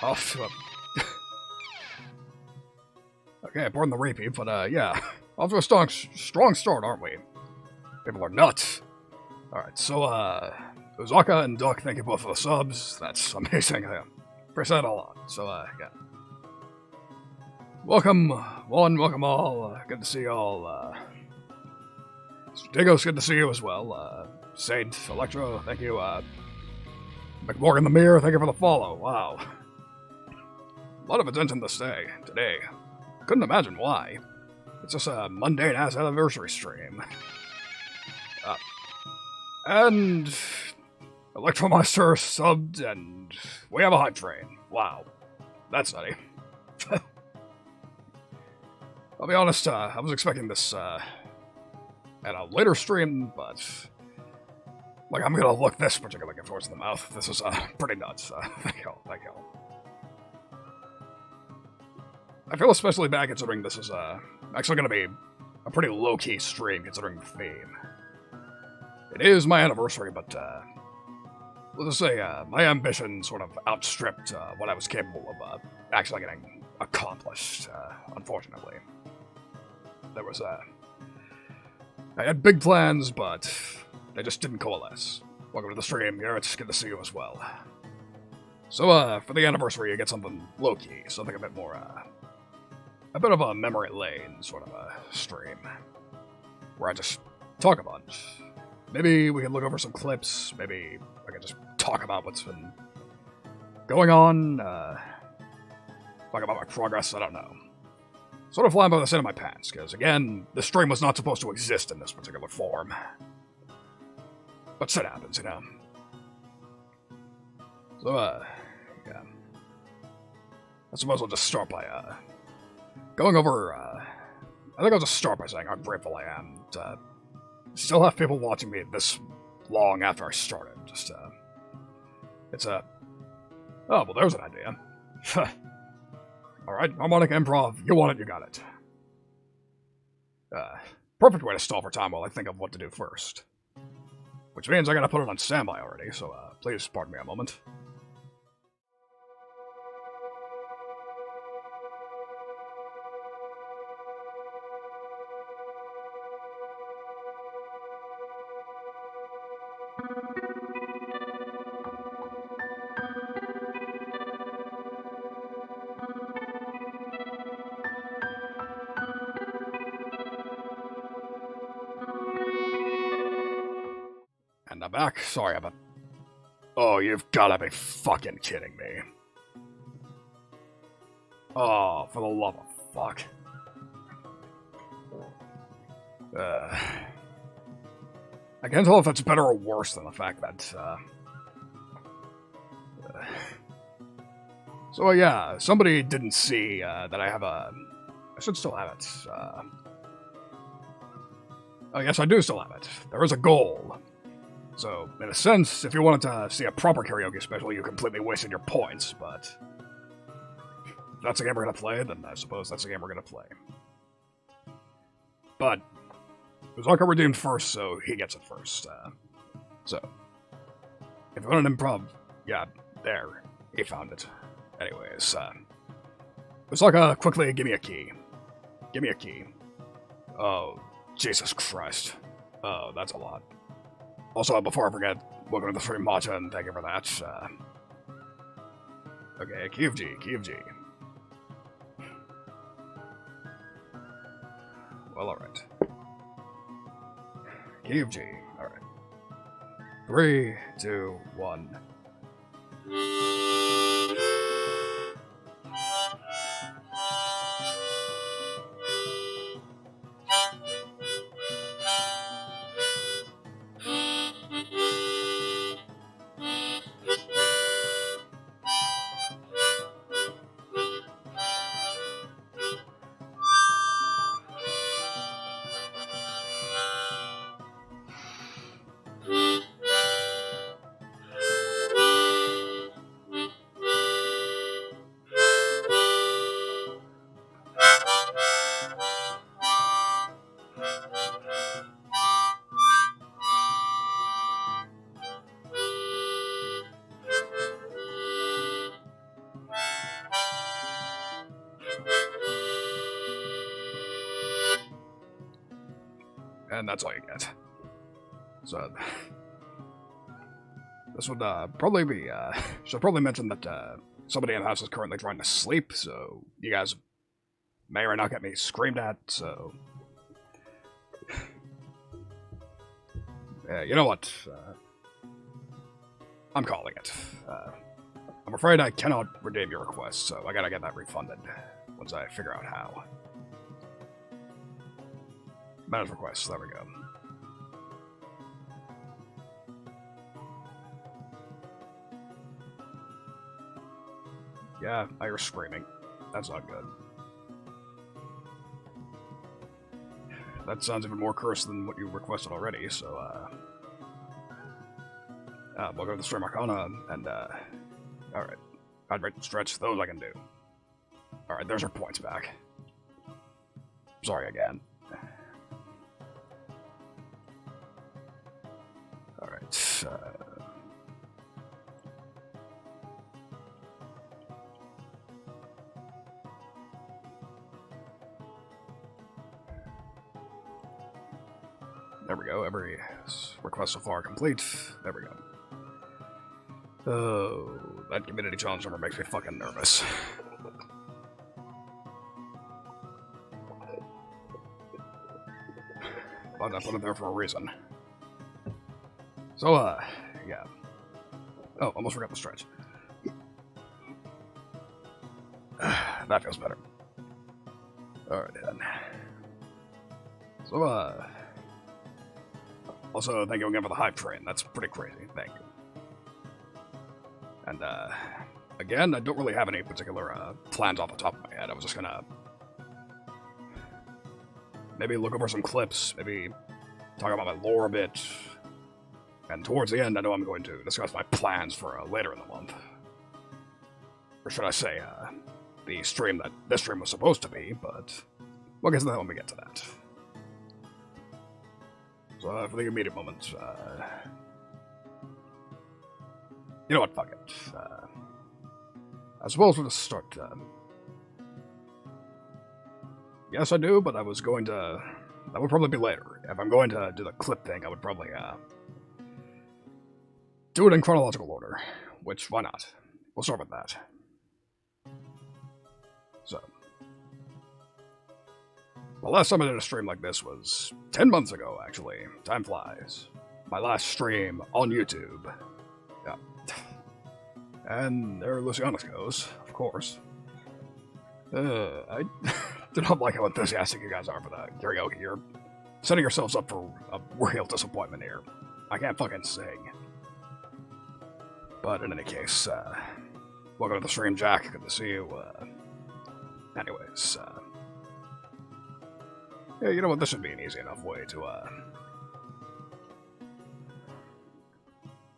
Off to a... Okay, pardon the repeat, but yeah. Off to a strong start, aren't we? People are nuts. Alright, so, Uzaka and Duck, thank you both for the subs. That's amazing. I appreciate it a lot. So, yeah. Welcome, one, welcome all. Good to see you all. Digos, good to see you as well. Saint, Electro, thank you. McMorgan the Mirror, thank you for the follow. Wow. A lot of attention today. Couldn't imagine why. It's just a mundane-ass anniversary stream. And Electromeister subbed, and we have a hype train. Wow. That's nutty. I'll be honest, I was expecting this at a later stream, but like, I'm gonna look this particular gift horse in the mouth. This is pretty nuts. Thank you all. I feel especially bad considering this is actually gonna be a pretty low-key stream considering the theme. It is my anniversary, but let's just say my ambition sort of outstripped what I was capable of actually getting accomplished, unfortunately. There was I had big plans, but they just didn't coalesce. Welcome to the stream, Garrett. It's good to see you as well. So, for the anniversary, you get something low-key, something a bit more, a bit of a memory lane sort of a stream, where I just talk a bunch. Maybe we can look over some clips, maybe I can just talk about what's been going on, talk about my progress, I don't know. Sort of flying by the seat of my pants, because again, this stream was not supposed to exist in this particular form. But shit happens, you know. So, yeah. I suppose I'll just start by, going over, I think I'll just start by saying how grateful I am to still have people watching me this long after I started. Just, it's a... Oh, well, there's an idea. Alright, harmonic improv, you want it, you got it. Perfect way to stall for time while I think of what to do first. Which means I gotta put it on standby already, so, please pardon me a moment. And I'm back. Sorry about... Oh, you've gotta be fucking kidding me. Oh, for the love of fuck. I can't tell if that's better or worse than the fact that, So, yeah, somebody didn't see, that I have a... I should still have it, Oh, yes, I do still have it. There is a goal. So, in a sense, if you wanted to see a proper karaoke special, you completely wasted your points, but... If that's a game we're gonna play, then I suppose that's a game we're gonna play. But... Uzaka redeemed first, so he gets it first, So... If you want an improv... Yeah, there. He found it. Anyways, Uzaka, quickly, give me a key. Give me a key. Oh, Jesus Christ. Oh, that's a lot. Also, before I forget, welcome to the stream, Matcha, and thank you for that. Okay, key of G, key of G. Well, alright. Key of G, alright. 3, 2, 1. and that's all you get. So, this would probably be, should probably mention that somebody in the house is currently trying to sleep, so you guys may or may not get me screamed at, so... you know what? I'm calling it. I'm afraid I cannot redeem your request, so I gotta get that refunded once I figure out how. Manage request, there we go. Yeah, I hear screaming. That's not good. That sounds even more cursed than what you requested already, so, we'll go to the Stream Arcana, and, alright. Hydrate and stretch, those I can do. Alright, there's our points back. Sorry again. Alright, there we go, every request so far complete. There we go. Oh, that community challenge number makes me fucking nervous. But I put it there for a reason. So, yeah. Oh, almost forgot the stretch. That feels better. Alright, then. So, also, thank you again for the hype train. That's pretty crazy. Thank you. And, again, I don't really have any particular, plans off the top of my head. I was just gonna... maybe look over some clips, maybe talk about my lore a bit. And towards the end, I know I'm going to discuss my plans for, later in the month. Or should I say, the stream that this stream was supposed to be, but we'll get to that when we get to that. So, for the immediate moment, you know what, fuck it. I suppose we'll just start, yes, I do, but I was going to... that would probably be later. If I'm going to do the clip thing, I would probably, do it in chronological order. Which, why not? We'll start with that. So. The last time I did a stream like this was 10 months ago, actually. Time flies. My last stream on YouTube. Yeah. And there Lucianus goes, of course. I do not like how enthusiastic you guys are for the karaoke. You're setting yourselves up for a real disappointment here. I can't fucking sing. But in any case, welcome to the stream, Jack. Good to see you. Anyways, yeah, you know what? This should be an easy enough way to,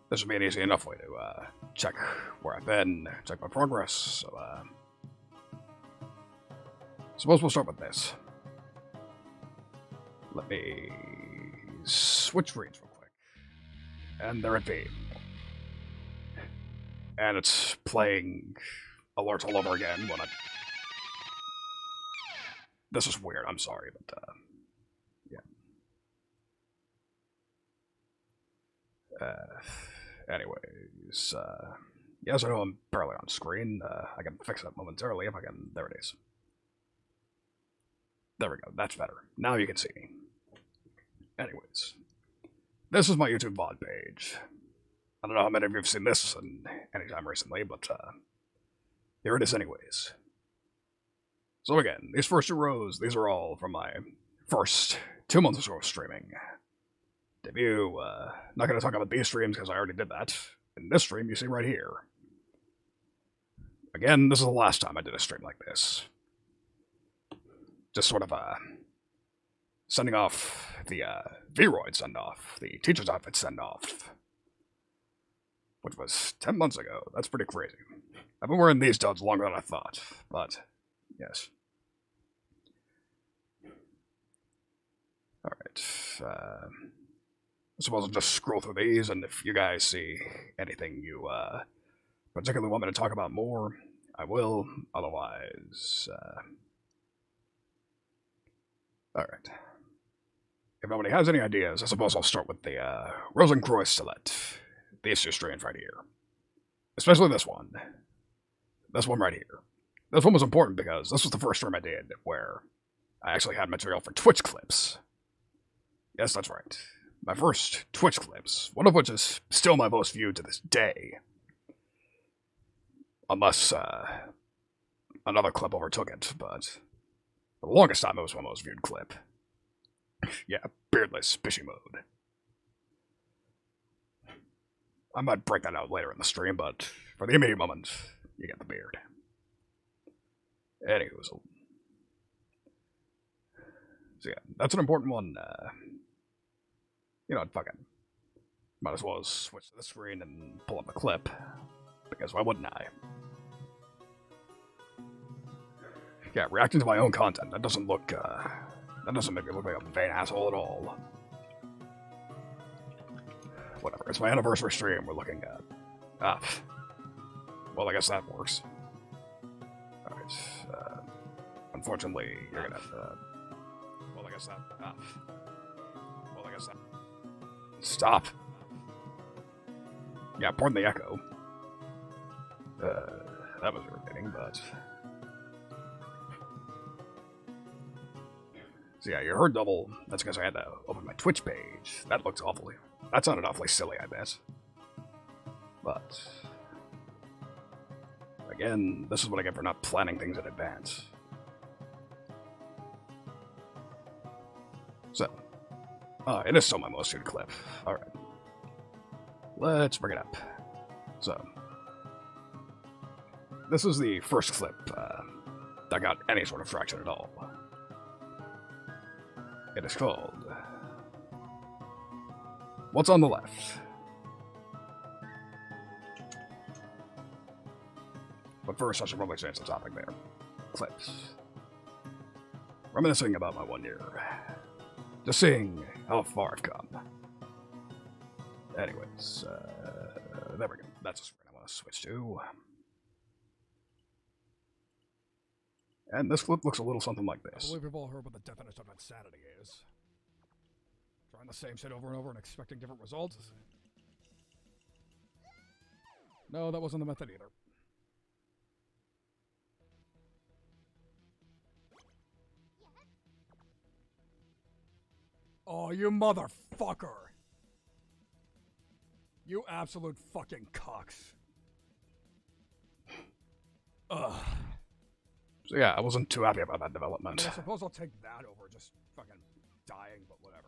this would be an easy enough way to, check where I've been, check my progress, so, suppose we'll start with this. Let me switch screens real quick. And there it be. And it's playing alerts all over again when I... This is weird, I'm sorry, but, yeah. Anyways, yes, I know I'm barely on screen. I can fix that momentarily if I can... There it is. There we go, that's better. Now you can see me. Anyways. This is my YouTube VOD page. I don't know how many of you have seen this in any time recently, but, here it is anyways. So again, these first 2 rows, these are all from my first 2 months or so of streaming. Debut, not gonna talk about these streams because I already did that. In this stream, you see right here. Again, this is the last time I did a stream like this. Just sort of, sending off the, V-Roid send-off, the teacher's outfit send-off. Which was 10 months ago. That's pretty crazy. I've been wearing these duds longer than I thought, but, yes. Alright, I suppose I'll just scroll through these, and if you guys see anything you, particularly want me to talk about more, I will. Otherwise, alright. if nobody has any ideas, I suppose I'll start with the Rosenkreuz Stilet. These two strains right here. Especially this one. This one right here. This one was important because this was the first stream I did where I actually had material for Twitch clips. Yes, that's right. My first Twitch clips, one of which is still my most viewed to this day. Unless another clip overtook it, but for the longest time it was my most viewed clip. Yeah, beardless fishy mode. I might break that out later in the stream, but for the immediate moment, you get the beard. Anywho, so yeah, that's an important one. You know, fucking might as well switch to the screen and pull up the clip, because why wouldn't I? Yeah, reacting to my own content, that doesn't make me look like a vain asshole at all. Whatever, it's my anniversary stream we're looking at. Well, I guess that works. Alright, unfortunately, you're gonna have to... Well, I guess that... Well, I guess that... Stop! Yeah, pardon the echo. That was irritating, but... So yeah, you heard double. That's because I had to open my Twitch page. That looks awfully... That sounded awfully silly, I bet. But... Again, this is what I get for not planning things in advance. So... it is still my most viewed clip. Alright. Let's bring it up. So... This is the first clip that got any sort of traction at all. It is called... What's on the Left? But first, I should probably change the topic there. Clips. Reminiscing about my 1 year. Just seeing how far I've come. Anyways, there we go. That's a screen I want to switch to. And this clip looks a little something like this. I believe we've all heard what the definition of insanity is. Trying the same shit over and over and expecting different results. No, that wasn't the method either. Oh, you motherfucker! You absolute fucking cocks. Ugh. So yeah, I wasn't too happy about that development. I suppose I'll take that over just fucking dying, but whatever.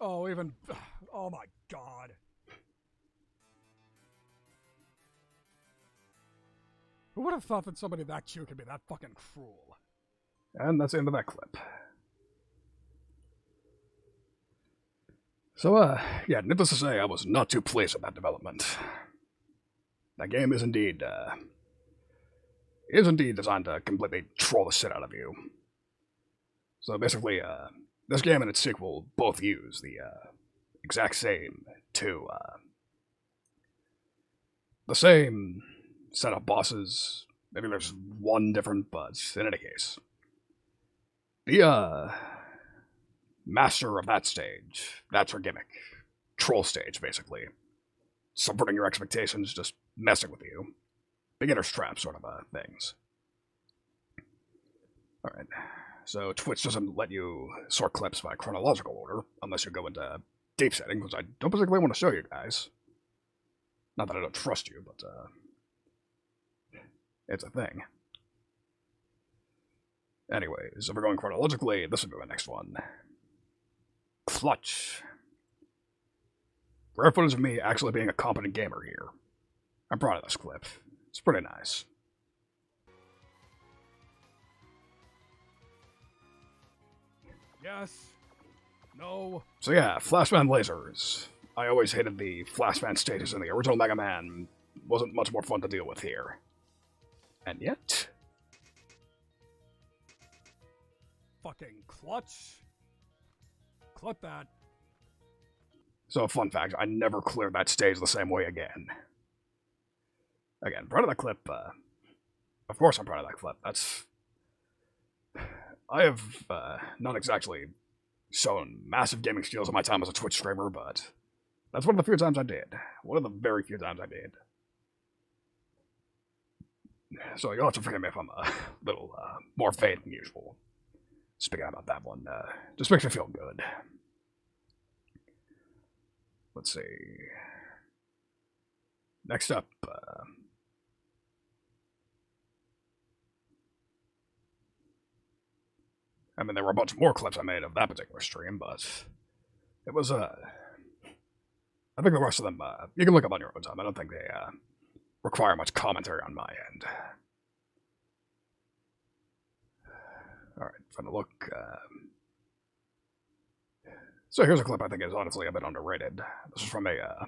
Oh, even... Oh my god. Who would have thought that somebody that cute could be that fucking cruel? And that's the end of that clip. So, yeah, needless to say, I was not too pleased with that development. That game is indeed designed to completely troll the shit out of you. So basically, this game and its sequel both use the exact same the same set of bosses. Maybe there's one different, but in any case, the master of that stage, that's her gimmick. Troll stage, basically. Subverting your expectations, just messing with you. Beginner's trap sort of things. Alright, so Twitch doesn't let you sort clips by chronological order, unless you go into deep settings, which I don't particularly want to show you guys. Not that I don't trust you, but it's a thing. Anyways, if we're going chronologically, this would be my next one. Clutch. Rare footage of me actually being a competent gamer here. I'm proud of this clip. It's pretty nice. Yes. No. So yeah, Flashman lasers. I always hated the Flashman stages in the original Mega Man. Wasn't much more fun to deal with here. And yet... Fucking clutch. Clip that. So, fun fact, I never cleared that stage the same way again. Again, proud of that clip. Of course I'm proud of that clip. That's... I have not exactly shown massive gaming skills in my time as a Twitch streamer, but that's one of the few times I did. One of the very few times I did. So you'll have to forgive me if I'm a little more vain than usual. Speaking about that one, just makes me feel good. Let's see. Next up, I mean, there were a bunch more clips I made of that particular stream, but it was, I think the rest of them, you can look up on your own time. I don't think they, require much commentary on my end. Alright, trying to look, so here's a clip I think is honestly a bit underrated. This is from a,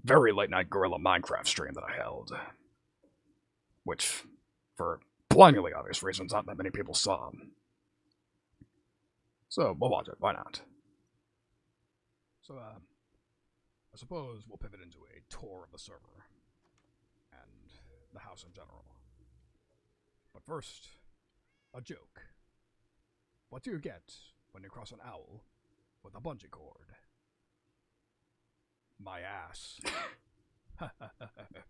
very late-night guerrilla Minecraft stream that I held, which, for blindingly obvious reasons, not that many people saw. So, we'll watch it, why not? So, I suppose we'll pivot into a tour of the server, and the house in general. But first, a joke. What do you get when you cross an owl with a bungee cord? My ass.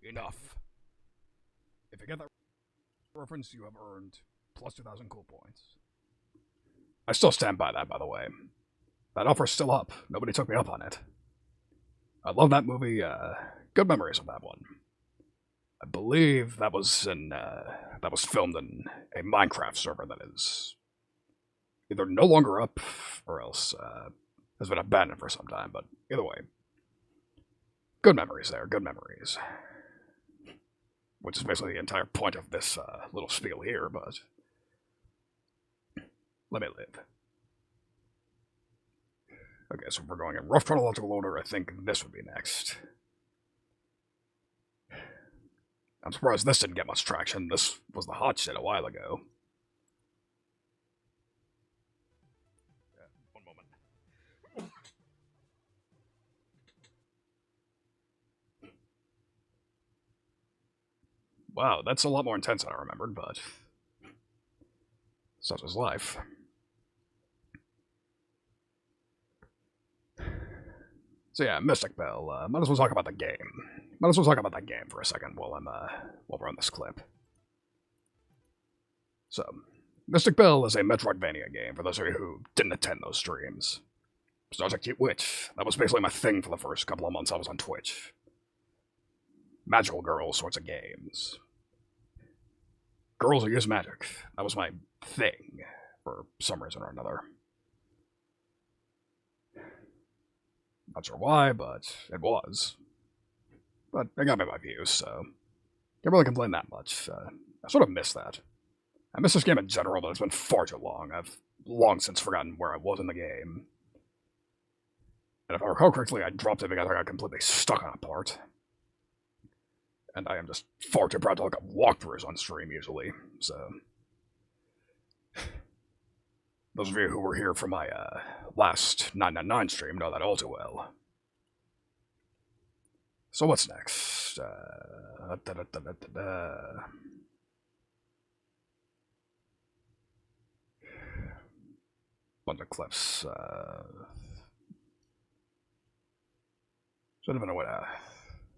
Enough. If you get that reference, you have earned plus 2,000 cool points. I still stand by that, by the way. That offer's still up. Nobody took me up on it. I love that movie. Good memories of that one. I believe that was filmed in a Minecraft server that is either no longer up or else has been abandoned for some time. But either way, good memories there. Good memories. Which is basically the entire point of this little spiel here. But let me live. Okay, so if we're going in rough chronological order, I think this would be next. I'm surprised this didn't get much traction. This was the hot shit a while ago. One moment. Wow, that's a lot more intense than I remembered, but such is life. So yeah, Mystic Bell. Might as well talk about the game. Might as well talk about that game for a second while we're on this clip. So, Mystic Bell is a Metroidvania game for those of you who didn't attend those streams. Stars a cute witch. That was basically my thing for the first couple of months I was on Twitch. Magical girl sorts of games. Girls who use magic. That was my thing for some reason or another. Not sure why, but it was. But it got me my views, so can't really complain that much. I sort of miss that. I miss this game in general, but it's been far too long. I've long since forgotten where I was in the game. And if I recall correctly, I dropped it because I got completely stuck on a part. And I am just far too proud to look up walkthroughs on stream usually, so those of you who were here for my last 999 stream know that all too well. So what's next? Bunch of clips. Should have been a way to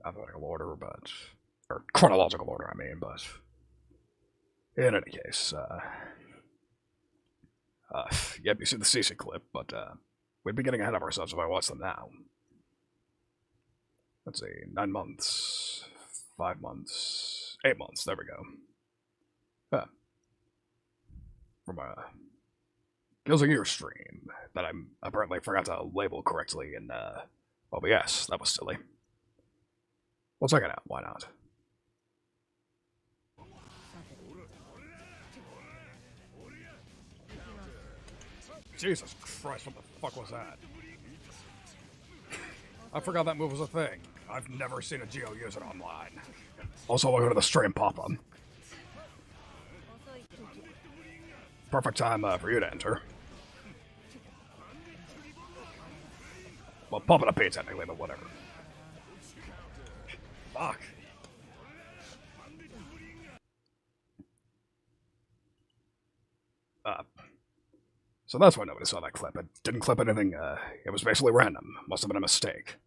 alphabetical order, but or chronological order, I mean. But in any case, yep, you see the CC clip, but we'd be getting ahead of ourselves if I watch them now. Let's see, 9 months, 5 months, 8 months, there we go. From a Gills a Year stream that I apparently forgot to label correctly in OBS. That was silly. We'll check it out, why not? Jesus Christ, what the fuck was that? I forgot that move was a thing. I've never seen a Geo use it online. Also, welcome to the stream, Papa. Perfect time for you to enter. Well, Papa to pay technically, but whatever. Fuck. So that's why nobody saw that clip. It didn't clip anything, it was basically random. Must have been a mistake.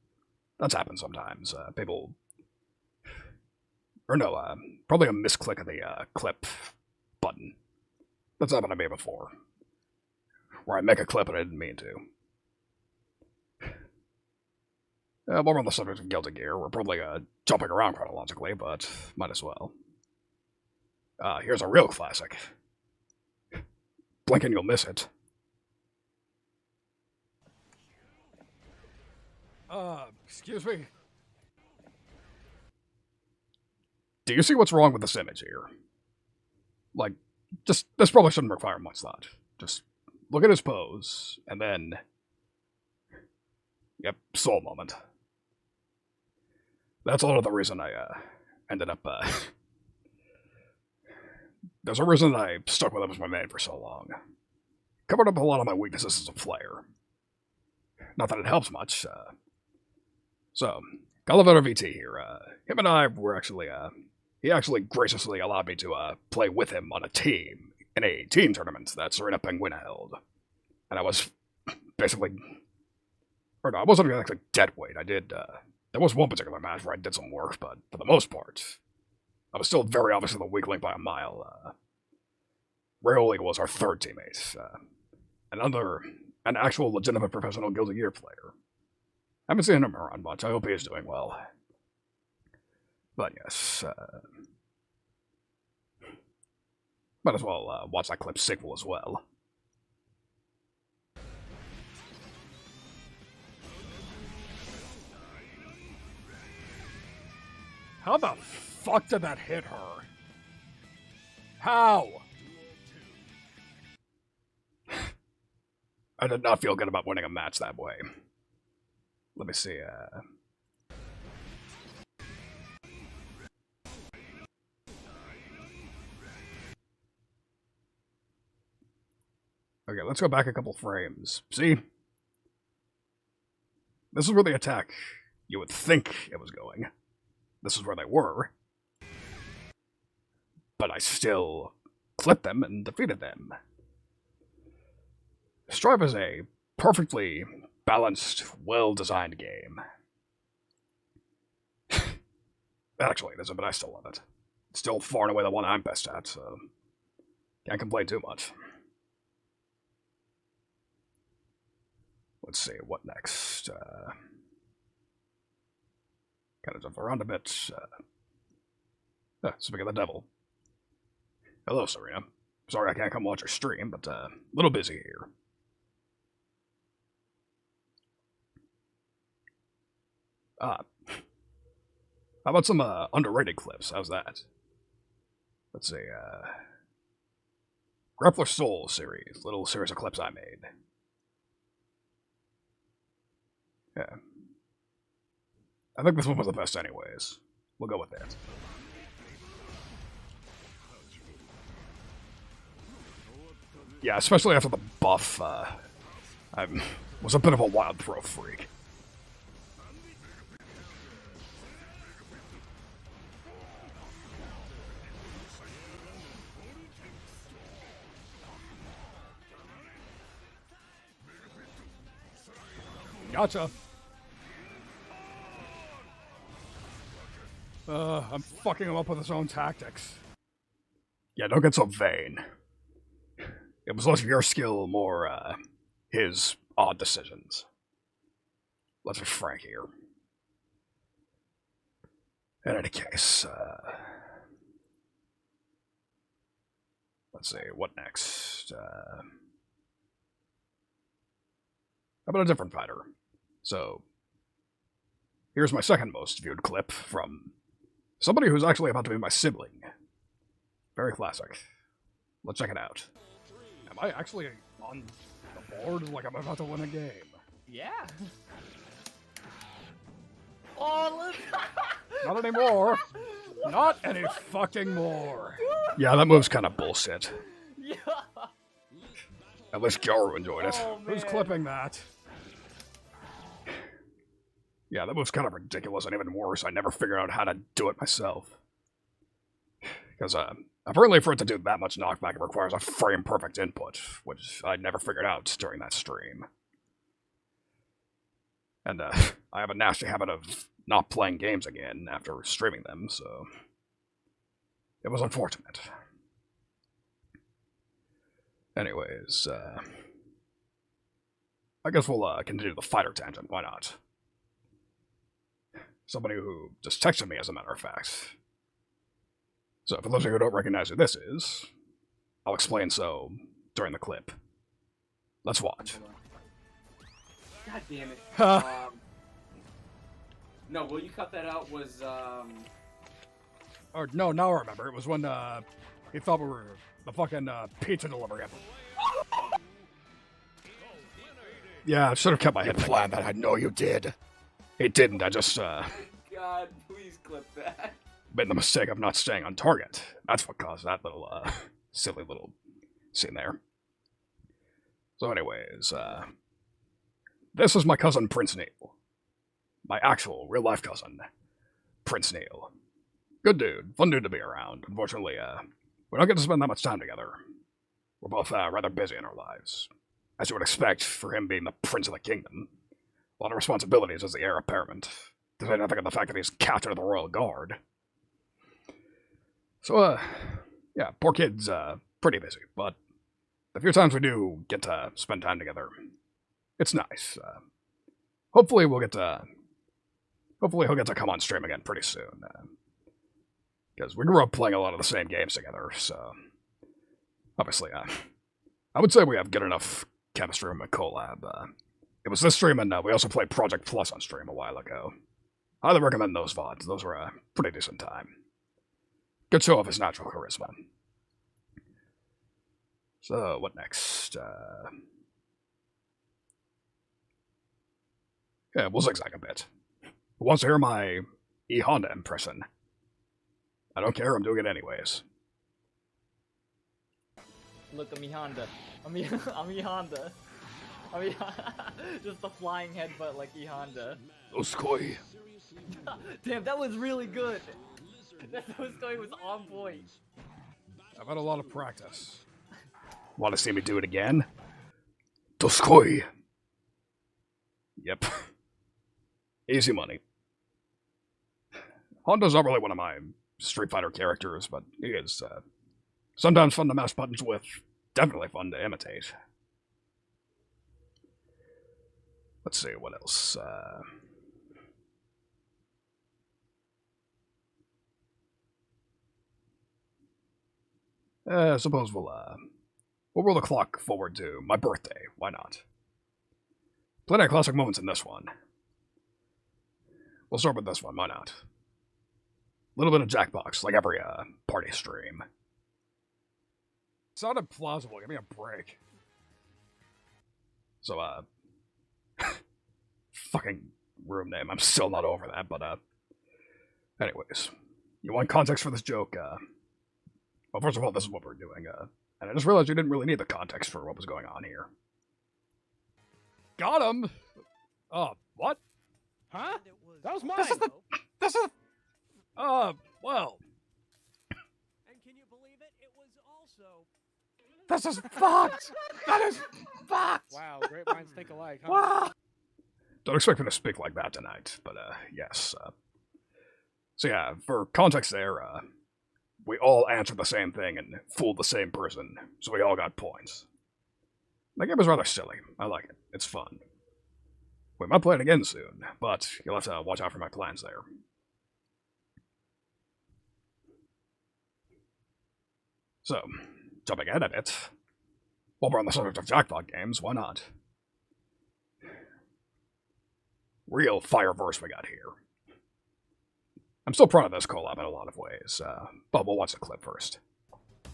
That's happened sometimes. People... Or no, probably a misclick of the, clip button. That's happened to me before. Where I make a clip and I didn't mean to. While we're on the subject of Guilty Gear, we're probably, jumping around chronologically, but might as well. Here's a real classic. Blink and you'll miss it. Excuse me. Do you see what's wrong with this image here? Like, this probably shouldn't require much thought. Just look at his pose, and then... Yep, soul moment. That's a lot of the reason I, ended up, There's a reason that I stuck with him as my main for so long. Covered up a lot of my weaknesses as a player. Not that it helps much, So, Gulliver VT here, him and I were actually, he actually graciously allowed me to, play with him on a team, in a team tournament that Serena Penguina held. And I was basically... Or no, I wasn't exactly dead weight. I did, there was one particular match where I did some work, but for the most part, I was still very obviously the weak link by a mile. Rayoli was our third teammate. An actual legitimate professional Guilty Gear player. I haven't seen him around much. I hope he is doing well. But yes, might as well watch that clip sequel as well. How the fuck did that hit her? How? I did not feel good about winning a match that way. Let me see, Okay, let's go back a couple frames. See? This is where the attack, you would think it was going. This is where they were. But I still clipped them and defeated them. Strive is a perfectly balanced, well-designed game. Actually, it isn't, but I still love it. It's still far and away the one I'm best at, so can't complain too much. Let's see, what next? Gotta jump around a bit. Speaking of the devil. Hello, Serena. Sorry I can't come watch your stream, but a little busy here. How about some underrated clips? How's that? Let's see, Grappler Soul series, little series of clips I made. Yeah. I think this one was the best anyways. We'll go with that. Yeah, especially after the buff, I was a bit of a wild throw freak. Gotcha. I'm fucking him up with his own tactics. Yeah, don't get so vain. It was less of your skill, more, his odd decisions. Let's be frank here. In any case, let's see, what next? How about a different fighter? So, here's my second most viewed clip from somebody who's actually about to be my sibling. Very classic. Let's check it out. Am I actually on the board like I'm about to win a game? Yeah. Oh, look! Not anymore. Not any fucking more. Yeah, that move's kind of bullshit. Yeah. At least Gyaru enjoyed it. Oh, Who's man. clipping that? Yeah, that move's kind of ridiculous, and even worse, I never figured out how to do it myself. Because, Apparently for it to do that much knockback, it requires a frame-perfect input, which I never figured out during that stream. And I have a nasty habit of not playing games again after streaming them, so it was unfortunate. Anyways, I guess we'll continue the fighter tangent, why not? Somebody who just texted me, as a matter of fact. So, for those of you who don't recognize who this is, I'll explain so during the clip. Let's watch. God damn it. No, will you cut that out? Or, no, now I remember. It was when, he thought we were the fucking, pizza delivery. Yeah, I should have kept my head flat, but I know you did. It didn't, I just, God, please clip that. made the mistake of not staying on target. That's what caused that little, silly little scene there. So anyways, this is my cousin, Prince Neil. My actual, real-life cousin, Prince Neil. Good dude, fun dude to be around. Unfortunately, we don't get to spend that much time together. We're both, rather busy in our lives. As you would expect, for him being the Prince of the Kingdom. A lot of responsibilities as the heir apparent. To say nothing of the fact that he's captain of the Royal Guard. So, yeah, poor kid's, pretty busy, but the few times we do get to spend time together, it's nice. Hopefully he'll get to come on stream again pretty soon. Because we grew up playing a lot of the same games together, so obviously, I would say we have good enough chemistry in my collab. It was this stream, and we also played Project Plus on stream a while ago. I highly recommend those VODs. Those were a pretty decent time. Good show of his natural charisma. So, what next? Yeah, we'll zigzag a bit. Who wants to hear my E-Honda impression? I don't care, I'm doing it anyways. Look, I'm E-Honda. I'm E-Honda. Just a flying headbutt like E-Honda. Oskoi. Damn, that was really good. That Oskoi was on point. I've had a lot of practice. Want to see me do it again? Doskoi. Yep. Easy money. Honda's not really one of my Street Fighter characters, but he is sometimes fun to mash buttons with. Definitely fun to imitate. Let's see, what else? I suppose we'll roll the clock forward to my birthday. Why not? Plenty of classic moments in this one. We'll start with this one. Why not? A little bit of Jackbox, like every party stream. Sounded plausible. Give me a break. So, fucking room name. I'm still not over that, but, anyways. You want context for this joke? Well, first of all, this is what we're doing, and I just realized you didn't really need the context for what was going on here. Got him! What? Huh? That was mine. This is, well. And can you believe it? It was also... This is fucked! That is fucked! Wow, great minds think alike, huh? Wow. Don't expect me to speak like that tonight, but, yes. So yeah, for context there, we all answered the same thing and fooled the same person, so we all got points. That game was rather silly. I like it. It's fun. We might play it again soon, but you'll have to watch out for my plans there. So, jumping ahead a bit, while we're on the subject of jackpot games, why not? Real Fireverse we got here. I'm still proud of this collab in a lot of ways, but we'll watch the clip first.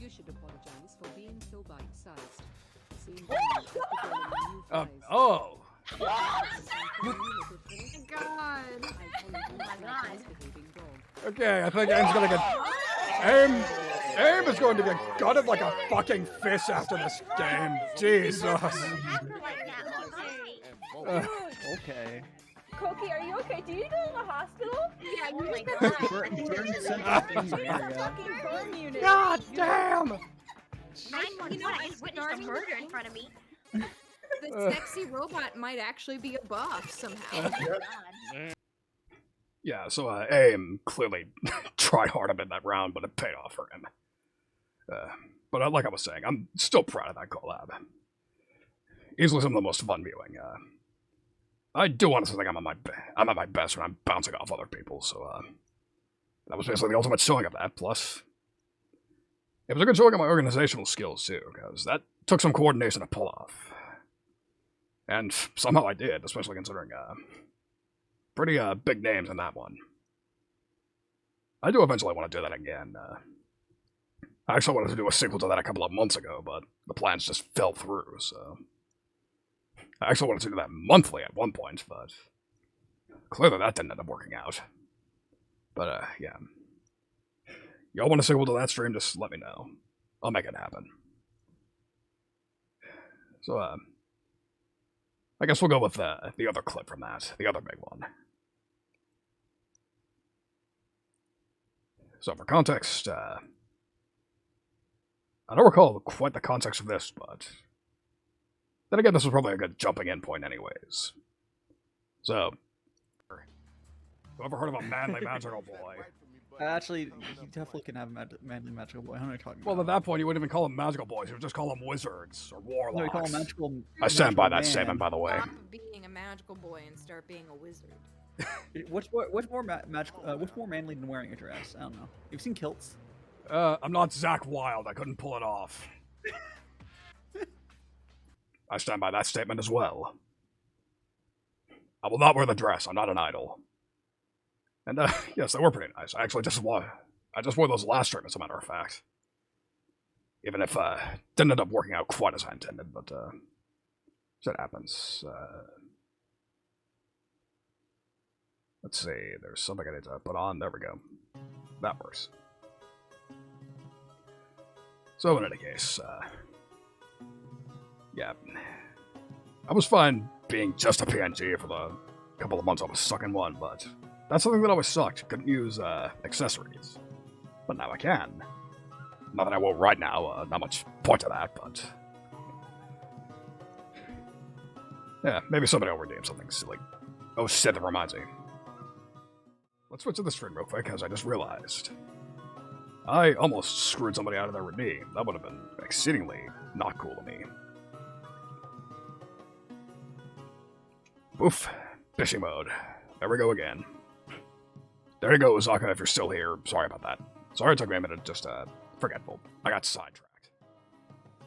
You should apologize for being so bite-sized. Oh! God! Okay, I think Aim's gonna get... Aim is going to get gutted like a fucking fish after this game. Jesus. Okay. Koki, are you okay? Do you need to go to the hospital? Yeah, Oh my god. God damn! You know what? I just witnessed a murder in front of me. The sexy robot might actually be a buff somehow. Yeah, so AIM clearly tried hard a bit that round, but it paid off for him. But like I was saying, I'm still proud of that collab. Easily some of the most fun viewing. I do honestly think I'm at my best when I'm bouncing off other people, so that was basically the ultimate showing of that. Plus, it was a good showing of my organizational skills too, because that took some coordination to pull off. And somehow I did, especially considering pretty big names in that one. I do eventually want to do that again. I actually wanted to do a sequel to that a couple of months ago, but the plans just fell through, so... I actually wanted to do that monthly at one point, but... clearly that didn't end up working out. But, yeah. Y'all want a sequel to that stream, just let me know. I'll make it happen. So, I guess we'll go with the other clip from that, the other big one. So for context, I don't recall quite the context of this, but then again, this was probably a good jumping in point anyways. So, whoever heard of a manly magical boy? Actually, he definitely can have a manly magical boy. How am I talking about? Well, at that point, you wouldn't even call them magical boys. You would just call them wizards or warlocks. No, you call them magical. I stand by that man. statement, by the way. Stop being a magical boy and start being a wizard. What's more magical? What's more manly than wearing a dress? I don't know. You've seen kilts? I'm not Zach Wilde. I couldn't pull it off. I stand by that statement as well. I will not wear the dress. I'm not an idol. And, yes, they were pretty nice. I actually just wore those last stream, as a matter of fact. Even if, didn't end up working out quite as I intended, but, shit happens. Let's see, there's something I need to put on. There we go. That works. So, in any case, yeah. I was fine being just a PNG for the couple of months I was stuck in one, but that's something that always sucked. Couldn't use, accessories. But now I can. Not that I will right now, not much point to that, but... yeah, maybe somebody will redeem something silly. Oh shit, that reminds me. Let's switch to the stream real quick, as I just realized. I almost screwed somebody out of their redeem. That would have been exceedingly not cool to me. Oof. Fishing mode. There we go again. There you go, Zaka, if you're still here. Sorry about that. Sorry it took me a minute, just, forgetful. I got sidetracked.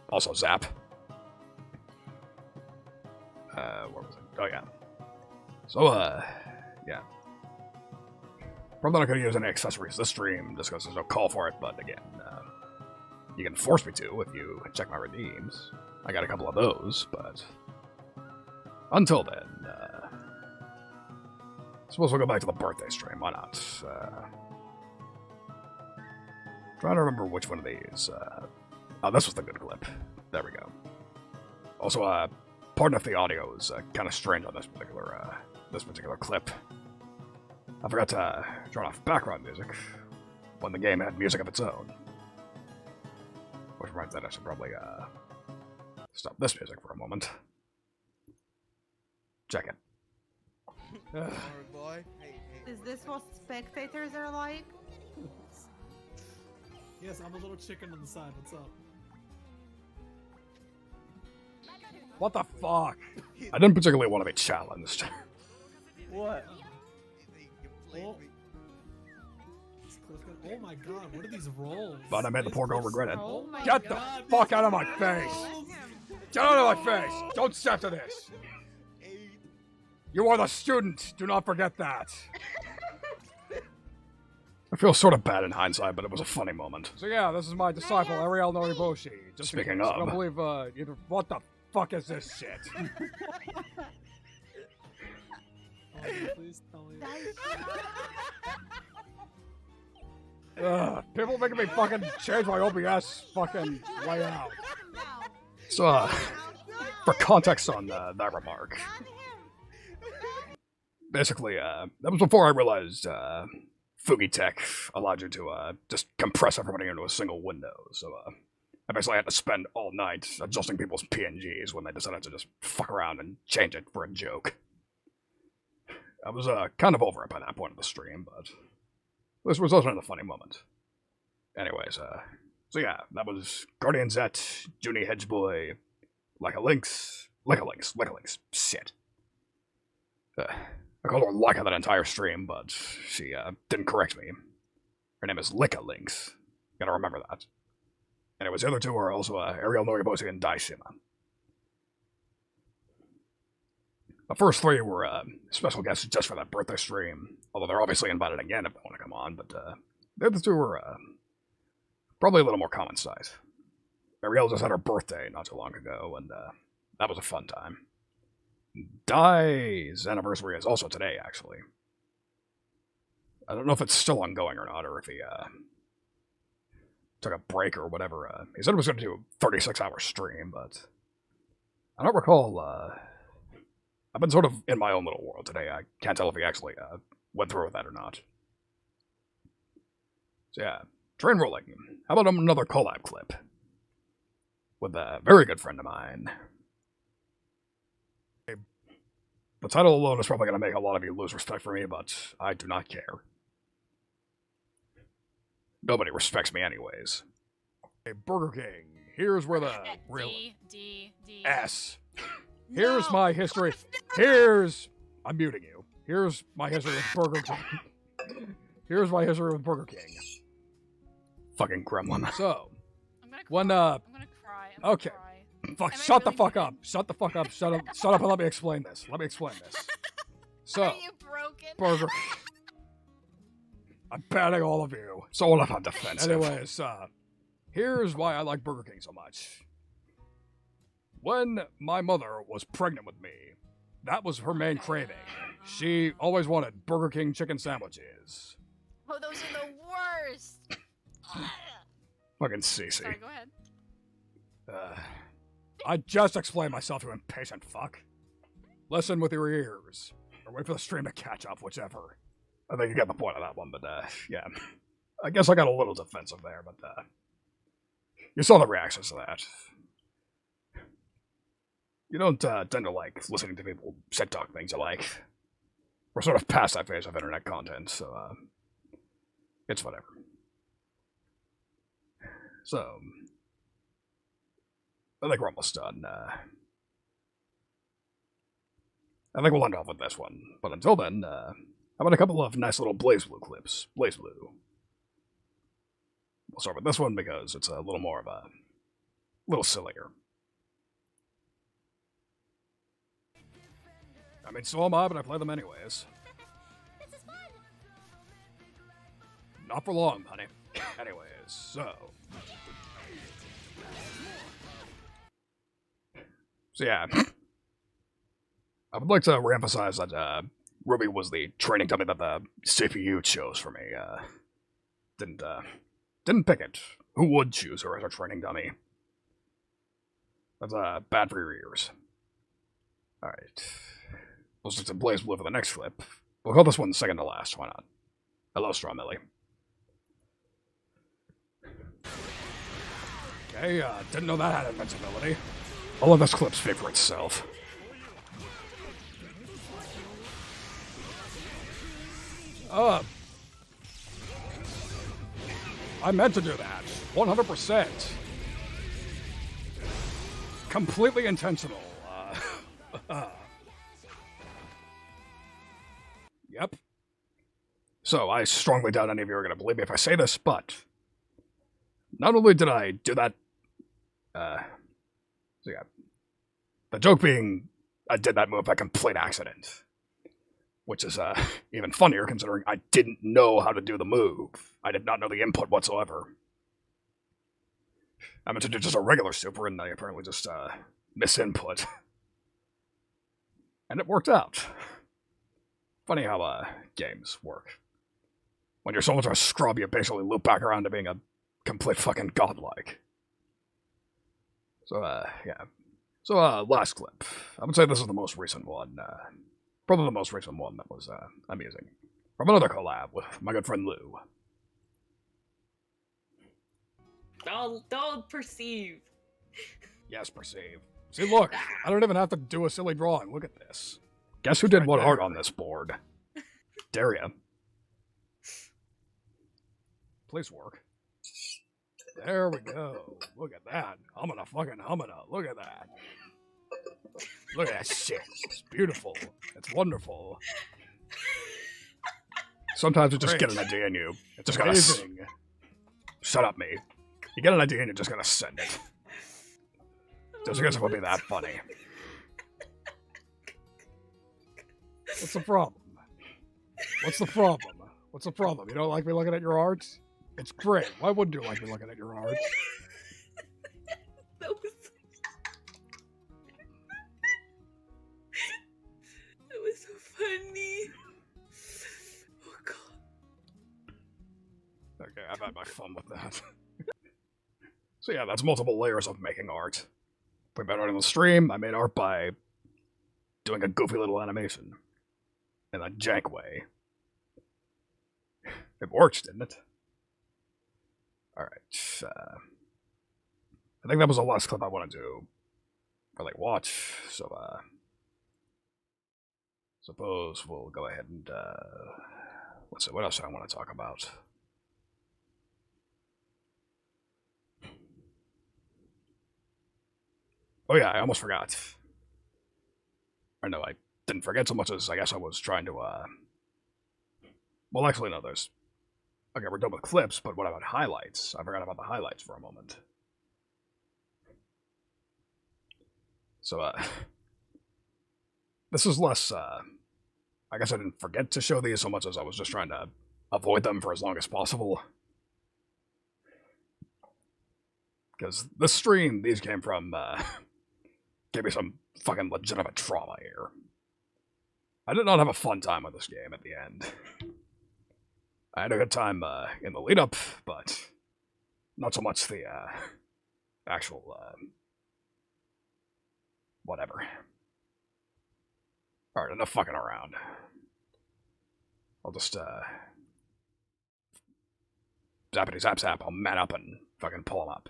Also, Zap. Where was it? Oh, yeah. So, yeah. Probably not going to use any accessories this stream, just because there's no call for it, but again, you can force me to if you check my redeems. I got a couple of those, but until then, suppose we'll go back to the birthday stream, why not? Trying to remember which one of these, oh, this was the good clip. There we go. Also, pardon if the audio is kind of strange on this particular clip. I forgot to turn off background music when the game had music of its own. Which reminds me that I should probably stop this music for a moment. Check it. Is this what spectators are like? Yes, I'm a little chicken on the side. What's up? What the fuck? I didn't particularly want to be challenged. What? Oh my god, what are these rolls? But I made the poor girl regret it. Oh my Get God. the fuck out of my face! Get out of my face! Don't step to this! You are the student! Do not forget that! I feel sort of bad in hindsight, but it was a funny moment. So yeah, this is my disciple, Ariel Noriboshi. Just speaking of. I don't believe, either. What the fuck is this shit? Please tell me. People making me fucking change my OBS fucking layout. So, for context on that remark, basically, that was before I realized, Fugi Tech allowed you to, just compress everybody into a single window, so, I basically had to spend all night adjusting people's PNGs when they decided to just fuck around and change it for a joke. I was, kind of over it by that point of the stream, but this resulted in a funny moment. Anyways, so yeah, that was Guardian Zet, Junie Hedgeboy, Like a Lynx, shit. I called her Lika that entire stream, but she, didn't correct me. Her name is Lika Lynx. Gotta remember that. Anyways, the other two are also, Ariel Noriboshi and Daishima. The first three were, special guests just for that birthday stream, although they're obviously invited again if they want to come on, but, the other two were, probably a little more common size. Ariel just had her birthday not too long ago, and, that was a fun time. Dai's anniversary is also today, actually. I don't know if it's still ongoing or not, or if he, took a break or whatever. He said he was going to do a 36-hour stream, but I don't recall, I've been sort of in my own little world today. I can't tell if he actually, went through with that or not. So yeah, train rolling. How about another collab clip? With a very good friend of mine. The title alone is probably going to make a lot of you lose respect for me, but I do not care. Nobody respects me anyways. Hey, Burger King, here's where the real... S. Here's my history. I'm muting you. Here's my history with Burger King. Here's my history with Burger King. Fucking gremlin. So, when, I'm gonna cry. Okay. Fuck, shut the fuck up. Shut the fuck up. Shut up and let me explain this. So, Are you broken? Burger. I'm banning all of you. So I'm not defensive. Anyways, here's why I like Burger King so much. When my mother was pregnant with me, that was her main craving. She always wanted Burger King chicken sandwiches. Oh, those are the worst. Fucking Cece. Sorry, go ahead. I just explained myself, you impatient fuck. Listen with your ears. Or wait for the stream to catch up, whichever. I think you get the point of that one, but, yeah. I guess I got a little defensive there, but, you saw the reactions to that. You don't, tend to like listening to people shit talk things you like. We're sort of past that phase of internet content, so, it's whatever. So, I think we're almost done. I think we'll end off with this one. But until then, how about a couple of nice little BlazBlue clips? BlazBlue. We'll start with this one because it's a little more of a... little sillier. I mean, so am I, but I play them anyways. This is fun. Not for long, honey. Anyways, so... So yeah, I would like to reemphasize that Ruby was the training dummy that the CPU chose for me. Didn't pick it. Who would choose her as a training dummy? That's bad for your ears. All right, we'll stick to BlazBlue for the next clip. We'll call this one second to last. Why not? Hello, Straw Millie. Okay, didn't know that had invincibility. I'll let this clip speak for itself. I meant to do that. 100%. Completely intentional. Yep. So, I strongly doubt any of you are going to believe me if I say this, but... not only did I do that... So yeah, the joke being, I did that move by complete accident. Which is, even funnier considering I didn't know how to do the move. I did not know the input whatsoever. I meant to do just a regular super and I apparently just, misinput. And it worked out. Funny how, games work. When you're so much of a scrub, you basically loop back around to being a complete fucking godlike. So, yeah. So, last clip. I would say this is the most recent one. Probably the most recent one that was amusing. From another collab with my good friend Lou. Don't perceive. Yes, perceive. See, look, I don't even have to do a silly drawing. Look at this. Guess who did what art on this board? Daria. Please work. There we go. Look at that. Humana. Look at that. Look at that shit. It's beautiful. It's wonderful. Sometimes you just get an idea and you just gotta sing. Shut up, me. You get an idea and you just gotta send it. Just because it would be that funny. What's the problem? What's the problem? What's the problem? You don't like me looking at your art? It's great. Why wouldn't you like me looking at your art? That was so funny. Oh god. Okay, I've had my fun with that. So yeah, that's multiple layers of making art. We made art on the stream. I made art by doing a goofy little animation in a jank way. It worked, didn't it? Alright. I think that was the last clip I want to do. Or like watch. So suppose we'll go ahead and let's see, what else do I want to talk about? Oh yeah, I almost forgot. Or no, I didn't forget so much as I guess I was trying to, well, actually, no, there's... Okay, we're done with clips, but what about highlights? I forgot about the highlights for a moment. So, this is less, I guess I didn't forget to show these so much as I was just trying to avoid them for as long as possible. Because this stream, these came from, gave me some fucking legitimate trauma here. I did not have a fun time with this game at the end. I had a good time in the lead-up, but not so much the actual, whatever. Alright, enough fucking around. I'll just, zappity zap zap, I'll man up and fucking pull him up.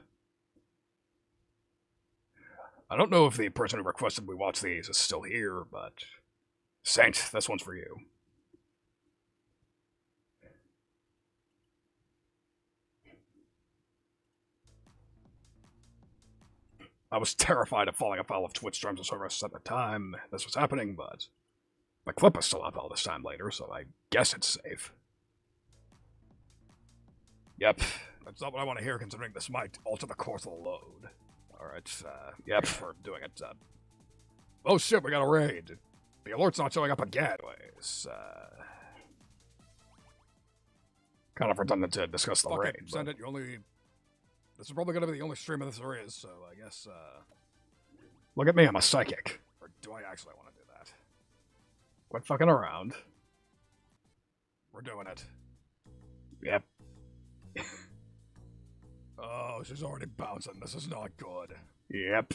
I don't know if the person who requested we watch these is still here, but... Saint, this one's for you. I was terrified of falling afoul of Twitch terms of service at the time this was happening, but... my clip is still up all this time later, so I guess it's safe. Yep, that's not what I want to hear, considering this might alter the course of the load. Alright, yep, we're doing it, oh shit, we got a raid. The alert's not showing up again. Anyways, kind of redundant to discuss the raid. Send it, you only... This is probably gonna be the only stream of this there is, so I guess, look at me, I'm a psychic. Or do I actually want to do that? Quit fucking around. We're doing it. Yep. Oh, she's already bouncing. This is not good. Yep.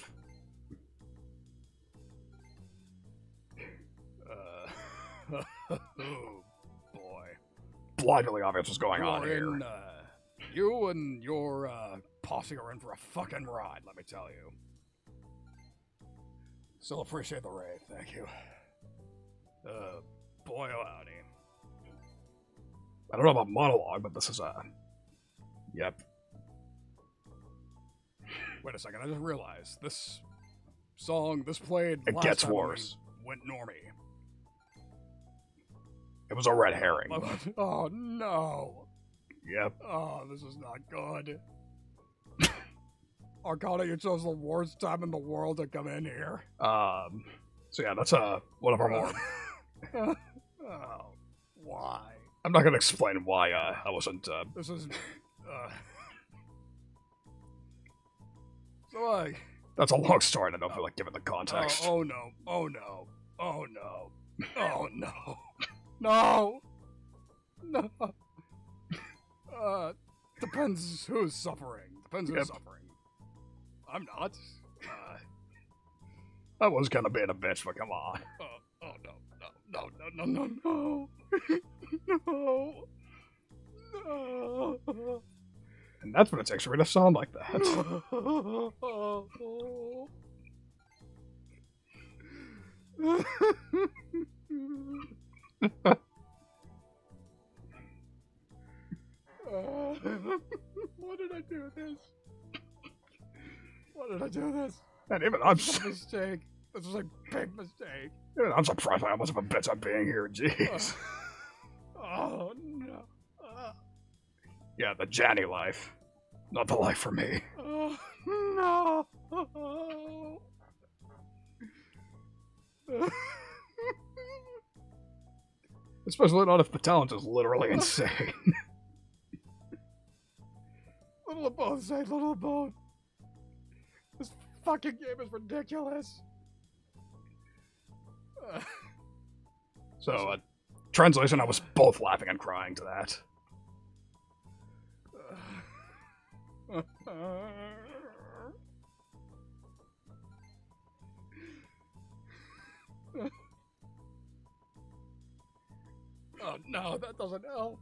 Oh, boy. Blindly obvious what's going on here. You and your, posse are in for a fucking ride, let me tell you. Still appreciate the raid, thank you. Boy, oh howdy. I don't know about monologue, but this is, yep. Wait a second, I just realized, this song, this played It last gets time worse. we went normie. It was a red herring. Oh, no. Yep. Oh, this is not good. Arcana, you chose the worst time in the world to come in here. So yeah, that's, one of our more... Oh, why? I'm not gonna explain why, I wasn't, This is, So, that's a long story, and I don't feel like giving the context. Oh no, oh no, oh no, oh no, no, no. Depends who's suffering. Depends who's suffering. I'm not. I was gonna being a bitch, but come on. Oh no, no, No, no, no, no, no. No. And that's what it takes for me to sound like that. Why did I do this? Why did I do this? And even I'm, This was a mistake. This was a big mistake. even I'm surprised I almost have a bitch on being here. Jeez. Oh no. Yeah, the Janny life. Not the life for me. Oh no. Especially not if the talent is literally insane. Little of both, say little of both. This fucking game is ridiculous. So, translation, I was both laughing and crying to that. Oh no, that doesn't help.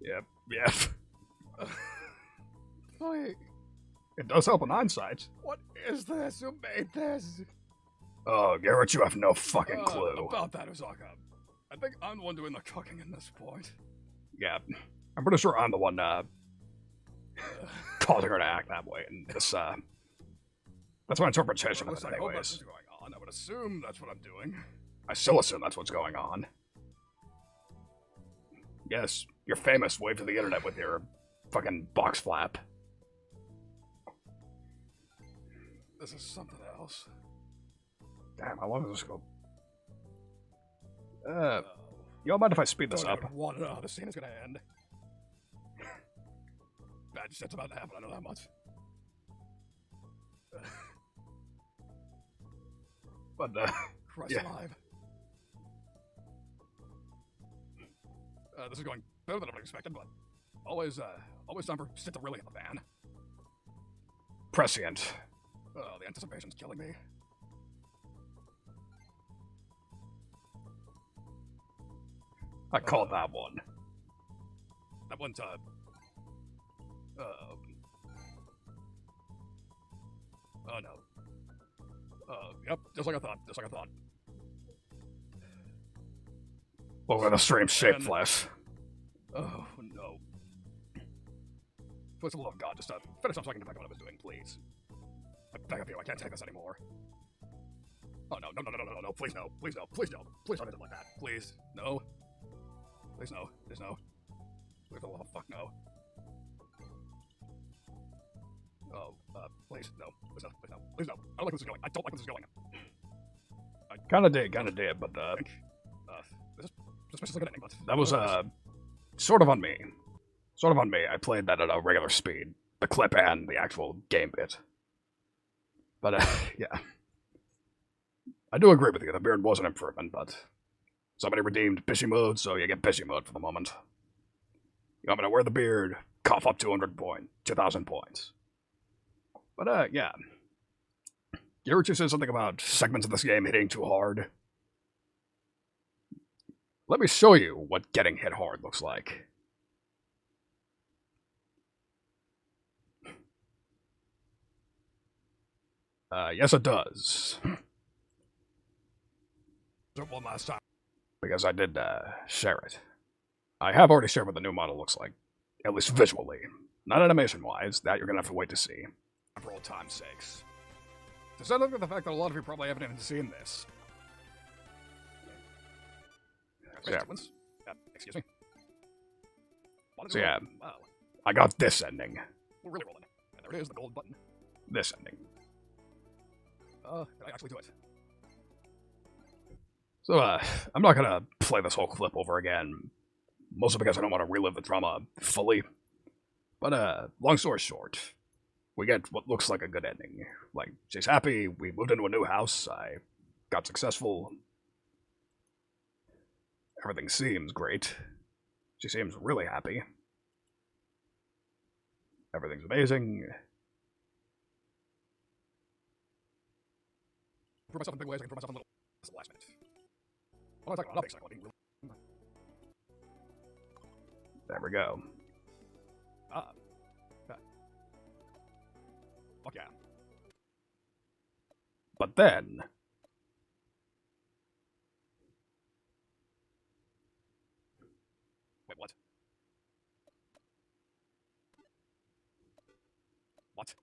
Yep, yep. Wait, It does help in hindsight. what is this? Who made this? Oh, Garrett, you have no fucking clue. About that, Uzaka. I think I'm the one doing the cooking in this point. Yeah, I'm pretty sure I'm the one, causing her to act that way, and this, that's my interpretation of it Listen, I hope that's anyways. what's going on. I would assume that's what I'm doing. I still assume that's what's going on. Yes, you're famous. Wave to the internet with your fucking box flap. This is something else. Damn, how long does this go? You don't mind if I speed this Don't up? even want to know how the scene is gonna end. Bad shit's about to happen, I know that much. But, Christ yeah. alive. This is going better than I expected, but always time for shit to really hit the fan. prescient. Oh, the anticipation's killing me. I called that one. That one time. Oh no. Yep, just like I thought, just like I thought. Over the stream shape And- flesh. Oh no. For the love of God, just finish up so I can get back to what I was doing, please. I beg of you, I can't take this anymore. Oh no, no, please no, please no, please no, please don't end it like that, please, no. Please no, please no. For the love of fuck, no. Oh, please, no, please no, please no, please no. I don't like where this is going, I don't like where this is going. Kinda did, but, This is suspiciously good ending, but... that was, sort of on me. Sort of on me. I played that at a regular speed. The clip and the actual game bit. But, yeah. I do agree with you, the beard was an improvement, but... somebody redeemed Bishy mode, so you get Bishy mode for the moment. You want me to wear the beard, cough up 2,000 points. But, yeah. Garichu said something about segments of this game hitting too hard. Let me show you what getting hit hard looks like. Yes, it does. One last time. Because I did, share it. I have already shared what the new model looks like. At least visually. Not animation-wise, that you're gonna have to wait to see. For old time's sakes. To set up with the fact that a lot of you probably haven't even seen this. Yeah. Excuse me. So yeah, Wow. I got this ending. We're really rolling. And there it is, the gold button. This ending. Did I actually do it? So, I'm not gonna play this whole clip over again. Mostly because I don't want to relive the drama fully. But, long story short, we get what looks like a good ending. Like, she's happy, we moved into a new house, I got successful. Everything seems great. She seems really happy. Everything's amazing. Prove myself in big ways, I can prove myself in little. That's the last minute. What am I talking about? Not big cycle. I mean, There we go. fuck yeah. But then... Wait, what? What?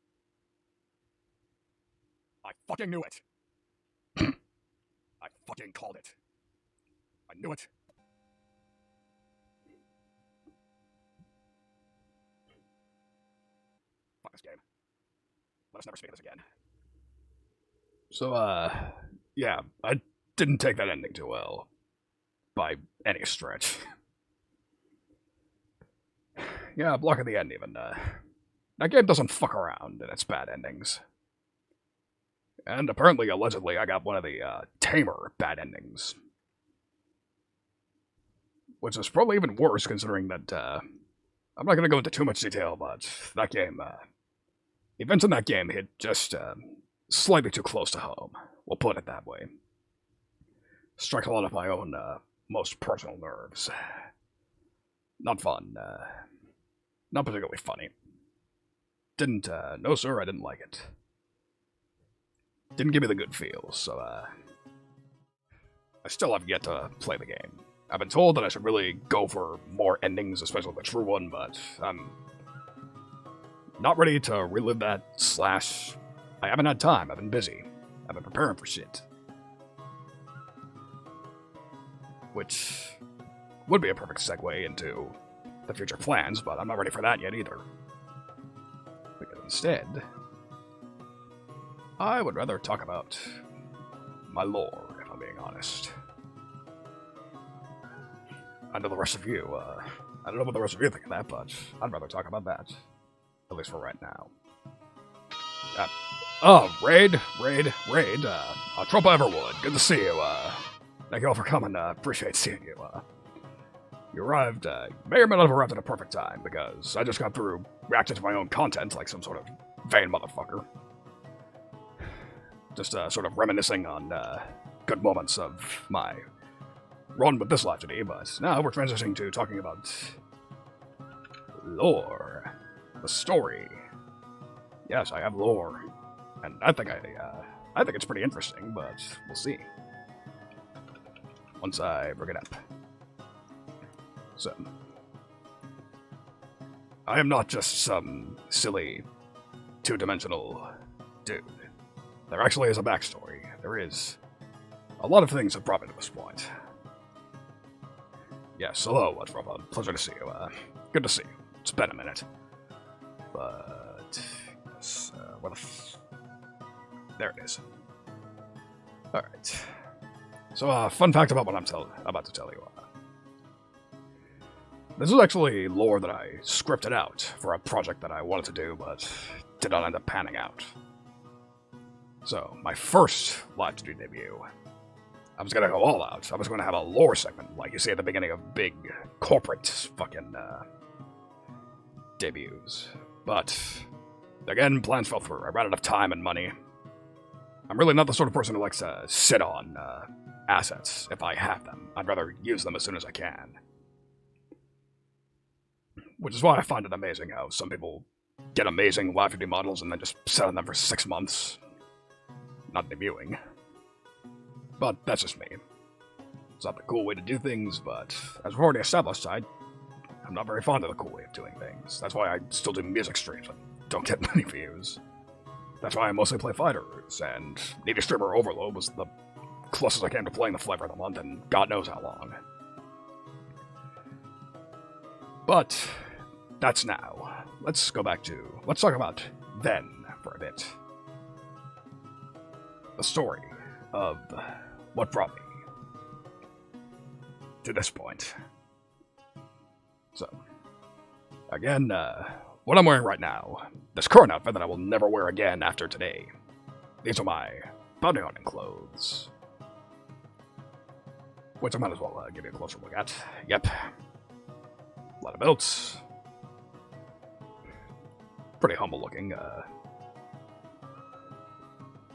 I fucking knew it. I fucking called it. I knew it. Fuck this game. Let us never speak of this again. So, yeah, I didn't take that ending too well. By any stretch. Yeah, block at the end even, that game doesn't fuck around in its bad endings. And apparently, allegedly, I got one of the, tamer bad endings. Which is probably even worse considering that, I'm not gonna go into too much detail, but that game, events in that game hit just, slightly too close to home. We'll put it that way. Struck a lot of my own, most personal nerves. Not fun, not particularly funny. Didn't, no sir, I didn't like it. Didn't give me the good feels, so, I still have yet to play the game. I've been told that I should really go for more endings, especially the true one, but I'm not ready to relive that, slash... I haven't had time, I've been busy. I've been preparing for shit. Which would be a perfect segue into the future plans, but I'm not ready for that yet either. Because instead, I would rather talk about my lore, if I'm being honest. I know the rest of you, I don't know what the rest of you think of that, but I'd rather talk about that. At least for right now. Raid, Tropa Everwood, good to see you, thank you all for coming, appreciate seeing you, you arrived, may or may not have arrived at a perfect time, because I just got through reacting to my own content like some sort of vain motherfucker. Just, sort of reminiscing on, good moments of my run with this live but now we're transitioning to talking about lore, the story. Yes, I have lore, and I think it's pretty interesting, but we'll see once I bring it up. So, I am not just some silly, two-dimensional dude. There actually is a backstory. There is a lot of things that brought me to this point. Yes, hello, Tropa. Pleasure to see you. Good to see you. It's been a minute. But... yes, there it is. Alright. So, fun fact about what I'm about to tell you. This is actually lore that I scripted out for a project that I wanted to do, but did not end up panning out. So, my first live-to-do debut, I was gonna go all out. I was gonna have a lore segment, like you see at the beginning of big corporate fucking debuts. But again, plans fell through. I ran out of time and money. I'm really not the sort of person who likes to sit on assets if I have them. I'd rather use them as soon as I can. Which is why I find it amazing how some people get amazing live-to-do models and then just sit on them for 6 months. Not debuting. But that's just me. It's not the cool way to do things, but as we've already established, I'm not very fond of the cool way of doing things. That's why I still do music streams and don't get many views. That's why I mostly play fighters, and Needy Streamer Overload was the closest I came to playing the flavor of the month in God knows how long. But that's now. Let's talk about then for a bit. The story of what brought me to this point. So, again, what I'm wearing right now, this current outfit that I will never wear again after today, these are my bounty hunting clothes. Which I might as well give you a closer look at. Yep. A lot of belts. Pretty humble looking,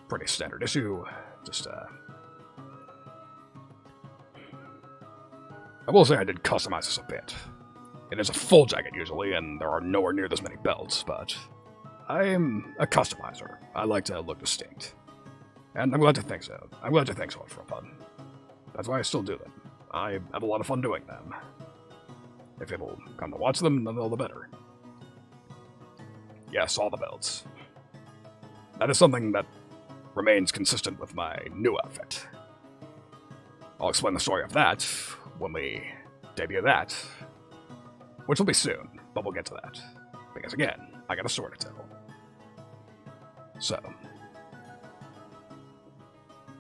pretty standard issue. Just, I will say I did customize this a bit. It is a full jacket usually, and there are nowhere near this many belts, but I am a customizer. I like to look distinct. And I'm glad to think so. I'm glad to think so much for fun. That's why I still do them. I have a lot of fun doing them. If people come to watch them, then all the better. Yes, all the belts. That is something that remains consistent with my new outfit. I'll explain the story of that when we debut that, which will be soon, but we'll get to that. Because again, I got a story to tell. So,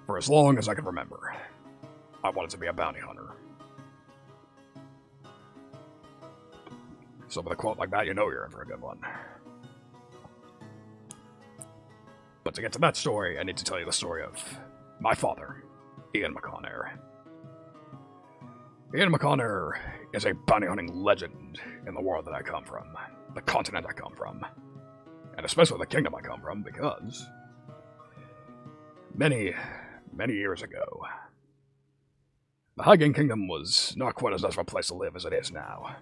for as long as I can remember, I wanted to be a bounty hunter. So with a quote like that, you know you're in for a good one. But to get to that story, I need to tell you the story of my father, Ian McConair. Ian McConair is a bounty hunting legend in the world that I come from, the continent I come from, and especially the kingdom I come from, because many, many years ago, the Highgate Kingdom was not quite as nice of a place to live as it is now.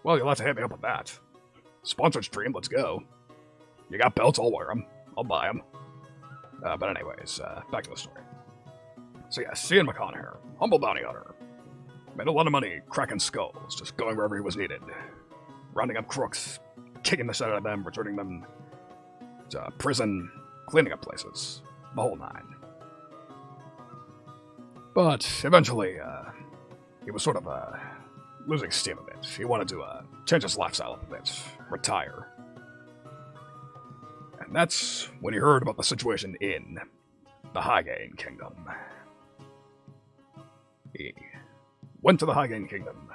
Well, you'll have to hit me up with that. Sponsored stream, let's go. You got belts, I'll wear them. I'll buy them. But anyways, back to the story. So yes, Ian McConair, humble bounty hunter. Made a lot of money cracking skulls, just going wherever he was needed. Rounding up crooks, kicking the shit out of them, returning them to prison, cleaning up places. The whole nine. But eventually, he was sort of losing steam a bit. He wanted to change his lifestyle up a bit, retire. And that's when he heard about the situation in the Highgate Kingdom. He went to the Highgate Kingdom,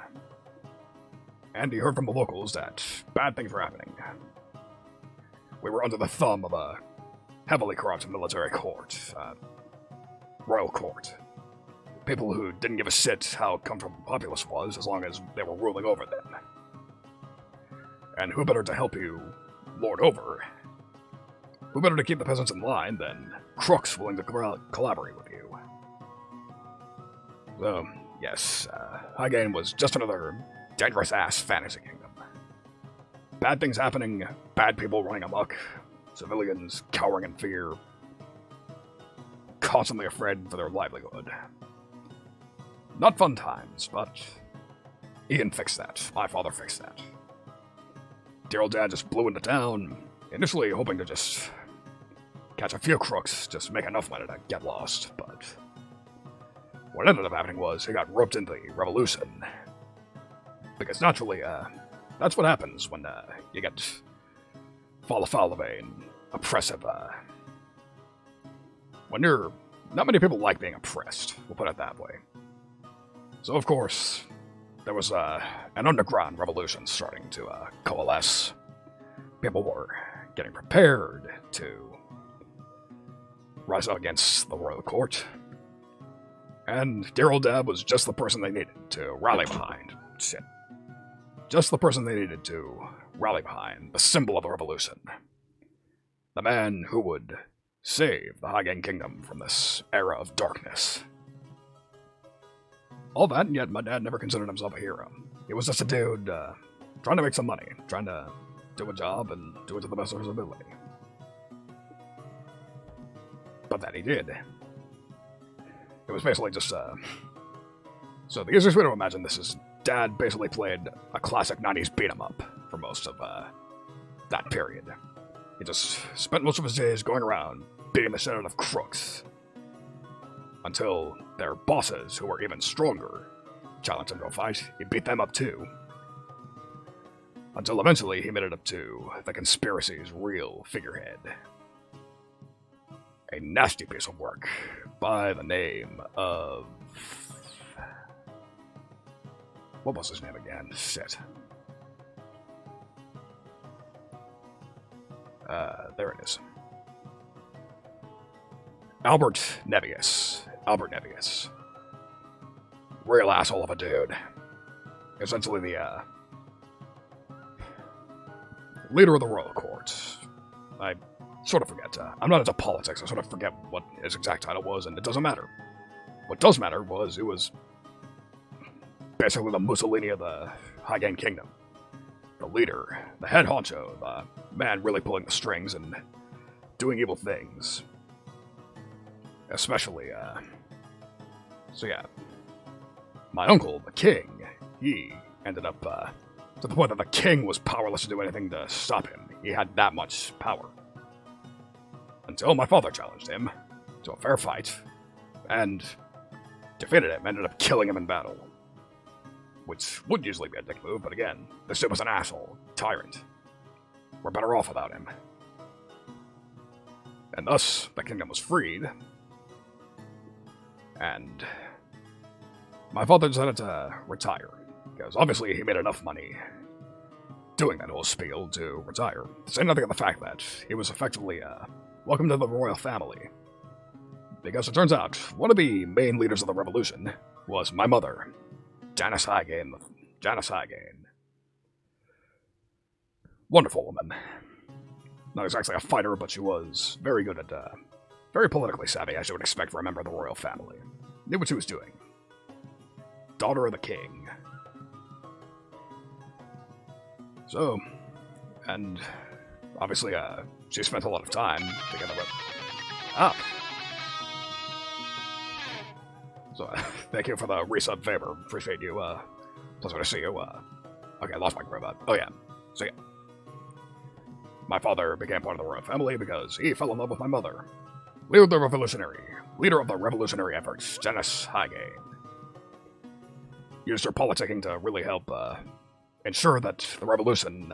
and he heard from the locals that bad things were happening. We were under the thumb of a heavily corrupt military court, royal court. People who didn't give a shit how comfortable the populace was as long as they were ruling over them. And who better to help you lord over? Who better to keep the peasants in line than crooks willing to collaborate with you? So, yes, Highgate was just another dangerous-ass fantasy kingdom. Bad things happening, bad people running amok, civilians cowering in fear, constantly afraid for their livelihood. Not fun times, but Ian fixed that. My father fixed that. Dear old dad just blew into town, initially hoping to just catch a few crooks, just make enough money to get lost, but what ended up happening was he got roped into the revolution. Because naturally, that's what happens when you get fall afoul of an oppressive, when you're, not many people like being oppressed, we'll put it that way. So of course, there was an underground revolution starting to coalesce. People were getting prepared to rise up against the royal court. And dear old dad was just the person they needed to rally behind. Shit. Just the person they needed to rally behind, the symbol of the revolution. The man who would save the Highgate Kingdom from this era of darkness. All that, and yet my dad never considered himself a hero. He was just a dude trying to make some money, trying to do a job and do it to the best of his ability. But that he did. It was basically just, so the easiest way to imagine this is Dad basically played a classic 90s beat-em-up for most of that period. He just spent most of his days going around beating the shit out of crooks until their bosses, who were even stronger, challenged him to a fight. He beat them up too. Until eventually he made it up to the conspiracy's real figurehead. A nasty piece of work by the name of... What was his name again? Shit. There it is. Albert Nevius. Albert Nevius. Real asshole of a dude. Essentially the, leader of the royal court. I sort of forget. I'm not into politics. I sort of forget what his exact title was, and it doesn't matter. What does matter was it was basically the Mussolini of the High-Gain Kingdom. The leader, the head honcho, the man really pulling the strings and doing evil things. Especially, so yeah. My uncle, the king, he ended up, to the point that the king was powerless to do anything to stop him. He had that much power. Until my father challenged him to a fair fight, and defeated him, ended up killing him in battle. Which would usually be a dick move, but again, this dude was an asshole, tyrant. We're better off without him. And thus, the kingdom was freed, and my father decided to retire, because obviously he made enough money doing that whole spiel to retire. To say nothing of the fact that he was effectively welcomed to the royal family. Because it turns out, one of the main leaders of the revolution was my mother, Janice High-Gain. Wonderful woman. Not exactly a fighter, but she was very good at, very politically savvy, as you would expect for a member of the royal family. Knew what she was doing. Daughter of the king. So, and obviously, she spent a lot of time together with... So, thank you for the resub favor. Appreciate you, pleasure to see you, Okay, I lost my robot. Oh yeah, so yeah. My father became part of the royal family because he fell in love with my mother. Leader of the revolutionary efforts, Janice High-Gain. Used her politicking to really help, ensure that the revolution,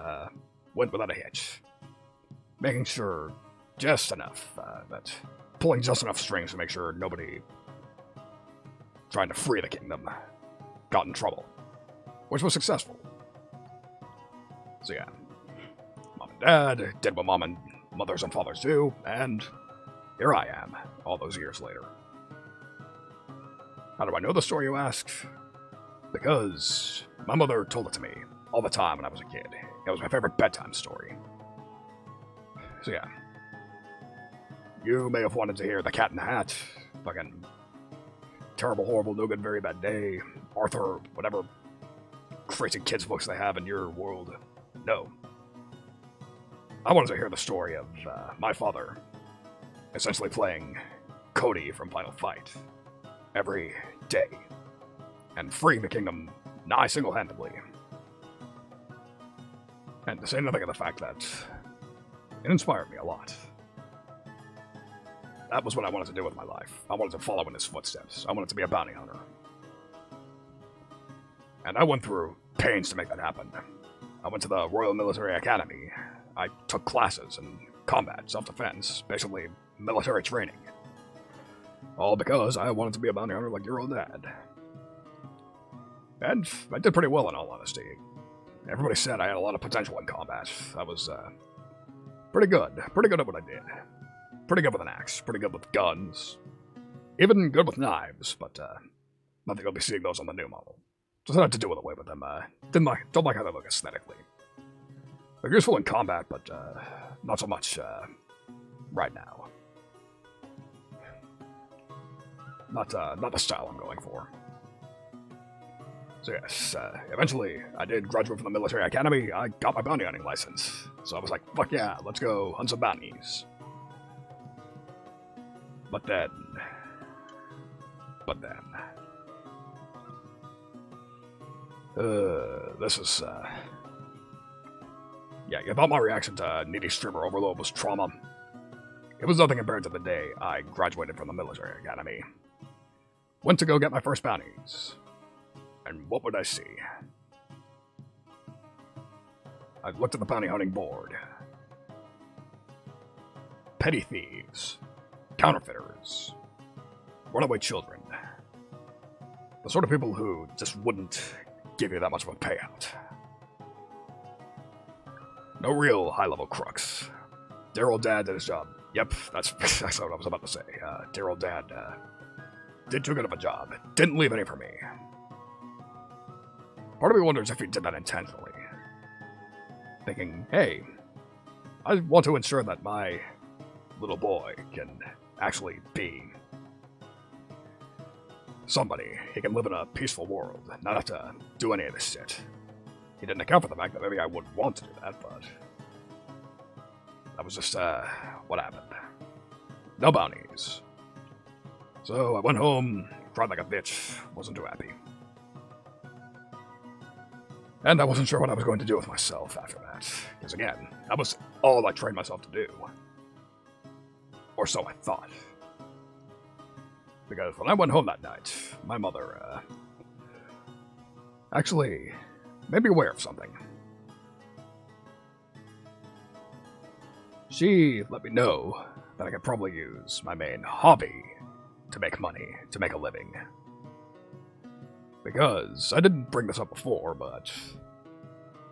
went without a hitch. Making sure just enough, pulling just enough strings to make sure nobody trying to free the kingdom got in trouble. Which was successful. So yeah. Mom and Dad did what mothers and fathers do, and here I am, all those years later. How do I know the story, you ask? Because my mother told it to me all the time when I was a kid. It was my favorite bedtime story. So yeah. You may have wanted to hear The Cat in the Hat, fucking Terrible, Horrible, No Good, Very Bad Day, Arthur, whatever crazy kids books they have in your world. No. I wanted to hear the story of my father essentially playing Cody from Final Fight every day and freeing the kingdom nigh single-handedly. And to say nothing of the fact that it inspired me a lot. That was what I wanted to do with my life. I wanted to follow in his footsteps. I wanted to be a bounty hunter. And I went through pains to make that happen. I went to the Royal Military Academy. I took classes in combat, self-defense, basically military training. All because I wanted to be a bounty hunter like your old dad. And I did pretty well, in all honesty. Everybody said I had a lot of potential in combat. I was, pretty good at what I did. Pretty good with an axe, pretty good with guns. Even good with knives, but, not that you'll be seeing those on the new model. Just had to do away with them, don't like how they look aesthetically. They're useful in combat, but, not so much, right now. Not the style I'm going for. So yes, eventually I did graduate from the military academy. I got my bounty hunting license. So I was like, fuck yeah, let's go hunt some bounties. But then... this is, yeah, you thought my reaction to Needy Streamer Overload was trauma. It was nothing compared to the day I graduated from the military academy. Went to go get my first bounties. And what would I see? I looked at the bounty hunting board. Petty thieves. Counterfeiters. Runaway children. The sort of people who just wouldn't give you that much of a payout. No real high-level crooks. Dear old dad did his job. Yep, that's exactly what I was about to say. Dear old dad did too good of a job. Didn't leave any for me. Part of me wonders if he did that intentionally. Thinking, hey, I want to ensure that my little boy can actually be somebody, he can live in a peaceful world, not have to do any of this shit. He didn't account for the fact that maybe I would want to do that, but that was just, what happened. No bounties. So I went home, cried like a bitch, wasn't too happy. And I wasn't sure what I was going to do with myself after that, because again, that was all I trained myself to do. Or so I thought. Because when I went home that night, my mother, actually made me aware of something. She let me know that I could probably use my main hobby to make money, to make a living. Because I didn't bring this up before, but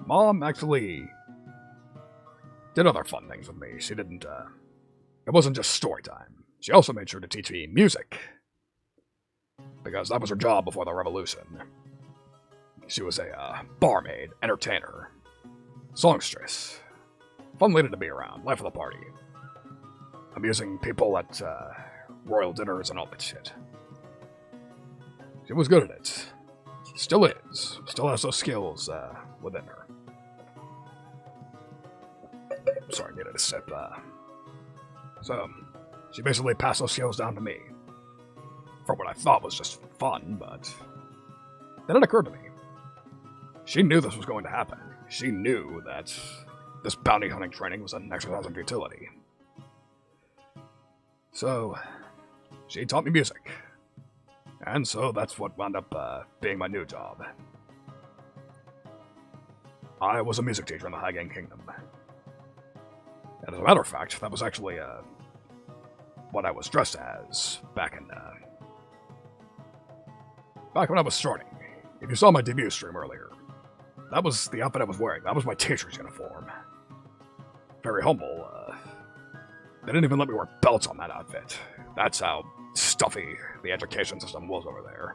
Mom actually did other fun things with me. She didn't, it wasn't just story time. She also made sure to teach me music. Because that was her job before the revolution. She was a barmaid, entertainer, songstress. Fun lady to be around, life of the party. Amusing people at royal dinners and all that shit. She was good at it. Still is. Still has those skills within her. Sorry, needed a sip. So, she basically passed those skills down to me. For what I thought was just fun, but then it occurred to me. She knew this was going to happen. She knew that this bounty hunting training was an exercise in futility. So, she taught me music. And so that's what wound up being my new job. I was a music teacher in the High Kingdom. And as a matter of fact, that was actually what I was dressed as back when I was starting. If you saw my debut stream earlier, that was the outfit I was wearing. That was my teacher's uniform. Very humble. They didn't even let me wear belts on that outfit. That's how stuffy the education system was over there.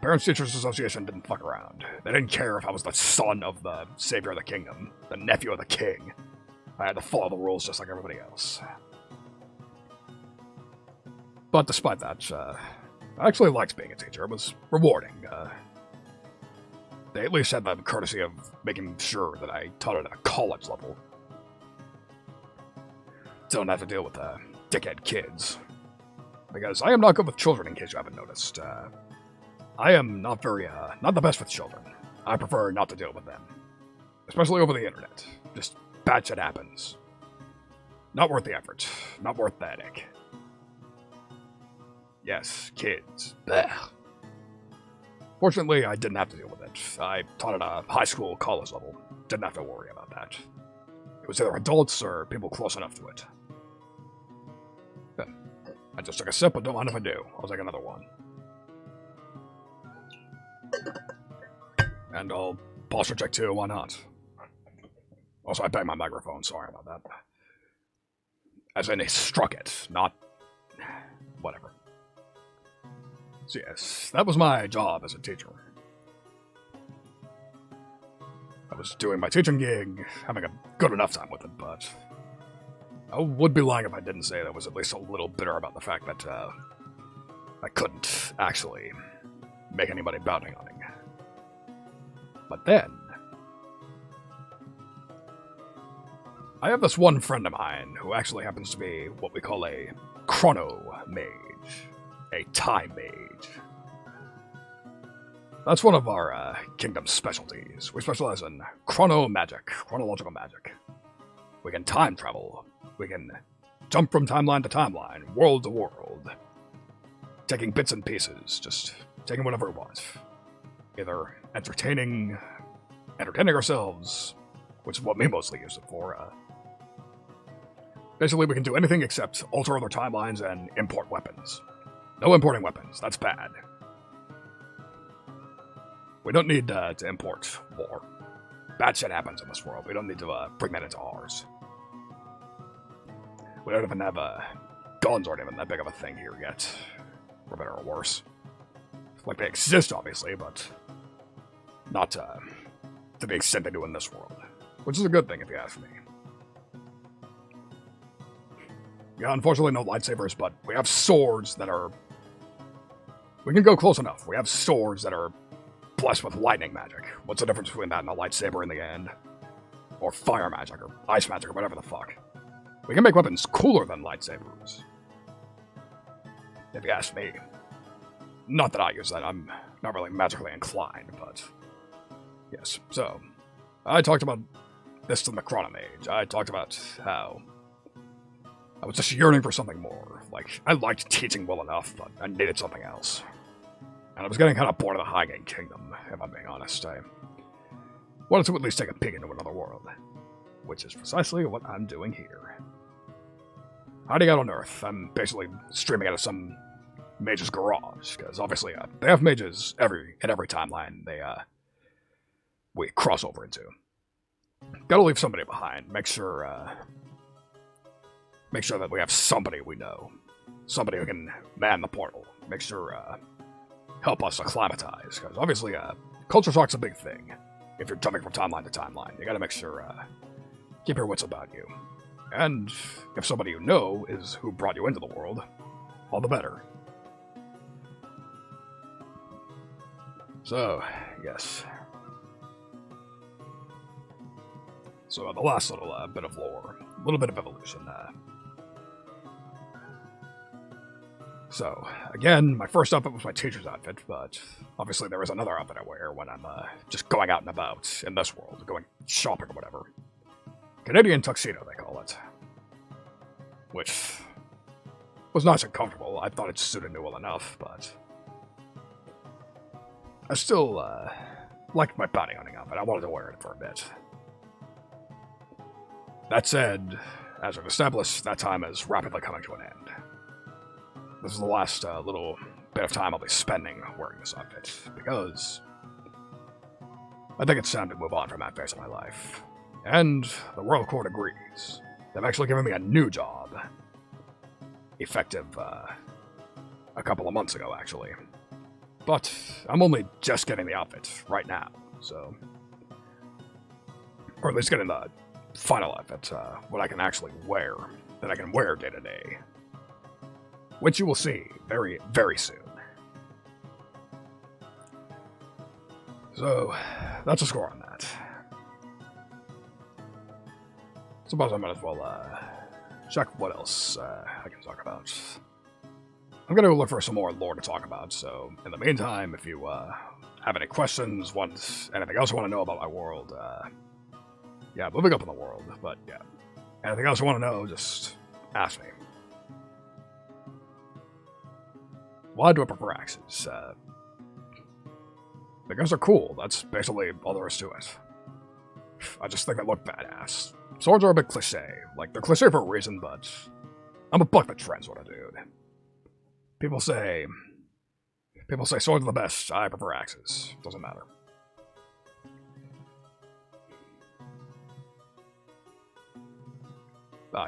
Parents Teachers Association didn't fuck around. They didn't care if I was the son of the savior of the kingdom, the nephew of the king. I had to follow the rules just like everybody else. But despite that, I actually liked being a teacher. It was rewarding. They at least had the courtesy of making sure that I taught it at a college level. Don't have to deal with dickhead kids. Because I am not good with children, in case you haven't noticed. I am not the best with children. I prefer not to deal with them. Especially over the internet. Just bad shit happens. Not worth the effort. Not worth the headache. Yes, kids. Blech. Fortunately, I didn't have to deal with it. I taught at a high school, college level. Didn't have to worry about that. It was either adults or people close enough to it. I just took a sip, but don't mind if I do. I'll take another one. And I'll posture check too, why not? Also, I banged my microphone, sorry about that. As in, he struck it, not... whatever. So yes, that was my job as a teacher. I was doing my teaching gig, having a good enough time with it, but... I would be lying if I didn't say that I was at least a little bitter about the fact that, I couldn't actually make anybody bounty hunting. But then... I have this one friend of mine who actually happens to be what we call a chrono mage. A time mage. That's one of our kingdom's specialties. We specialize in chrono magic, chronological magic. We can time travel. We can jump from timeline to timeline, world to world. Taking bits and pieces, just taking whatever we want. Either entertaining ourselves, which is what we mostly use it for. Basically, we can do anything except alter other timelines and import weapons. No importing weapons, that's bad. We don't need to import war. Bad shit happens in this world. We don't need to bring that into ours. We don't even have guns aren't even that big of a thing here yet. For better or worse. Like, they exist, obviously, but not to the extent they do in this world. Which is a good thing, if you ask me. Yeah, unfortunately no lightsabers, but we have swords that are We can go close enough. We have swords that are blessed with lightning magic. What's the difference between that and a lightsaber in the end? Or fire magic, or ice magic, or whatever the fuck. We can make weapons cooler than lightsabers. If you ask me. Not that I use that, I'm not really magically inclined, but... Yes, so... I talked about this to the Chronomage. I talked about how... I was just yearning for something more. Like, I liked teaching well enough, but I needed something else. And I was getting kind of bored of the Highgate Kingdom, if I'm being honest. I wanted to at least take a peek into another world. Which is precisely what I'm doing here. Hiding out on Earth, I'm basically streaming out of some mage's garage, because obviously they have mages in every timeline we cross over into. Gotta leave somebody behind. Make sure that we have somebody we know. Somebody who can man the portal. Make sure, help us acclimatize. Because obviously, culture shock's a big thing. If you're jumping from timeline to timeline, you gotta make sure, keep your wits about you. And if somebody you know is who brought you into the world, all the better. So, yes. So, the last little bit of lore, a little bit of evolution. So, again, my first outfit was my teacher's outfit, but obviously there is another outfit I wear when I'm just going out and about in this world, going shopping or whatever. Canadian tuxedo, they call it. Which was nice and comfortable. I thought it suited me well enough, but... I still, liked my bounty hunting outfit. I wanted to wear it for a bit. That said, as we've established, that time is rapidly coming to an end. This is the last little bit of time I'll be spending wearing this outfit, because I think it's time to move on from that phase of my life. And the Royal Court agrees. They've actually given me a new job. Effective, a couple of months ago, actually. But I'm only just getting the outfit right now, so... Or at least getting the final outfit, what I can actually wear, that I can wear day to day. Which you will see very, very soon. So, that's a score on that. Suppose I might as well, check what else, I can talk about. I'm gonna go look for some more lore to talk about, so in the meantime, if you, have any questions, want anything else you want to know about my world, yeah, moving up in the world, but yeah. Anything else you want to know, just ask me. Why do I prefer axes? Because they're cool, that's basically all there is to it. I just think they look badass. Swords are a bit cliche. Like, they're cliche for a reason, but I'm a buck that trends sort of dude. People say swords are the best. I prefer axes. Doesn't matter.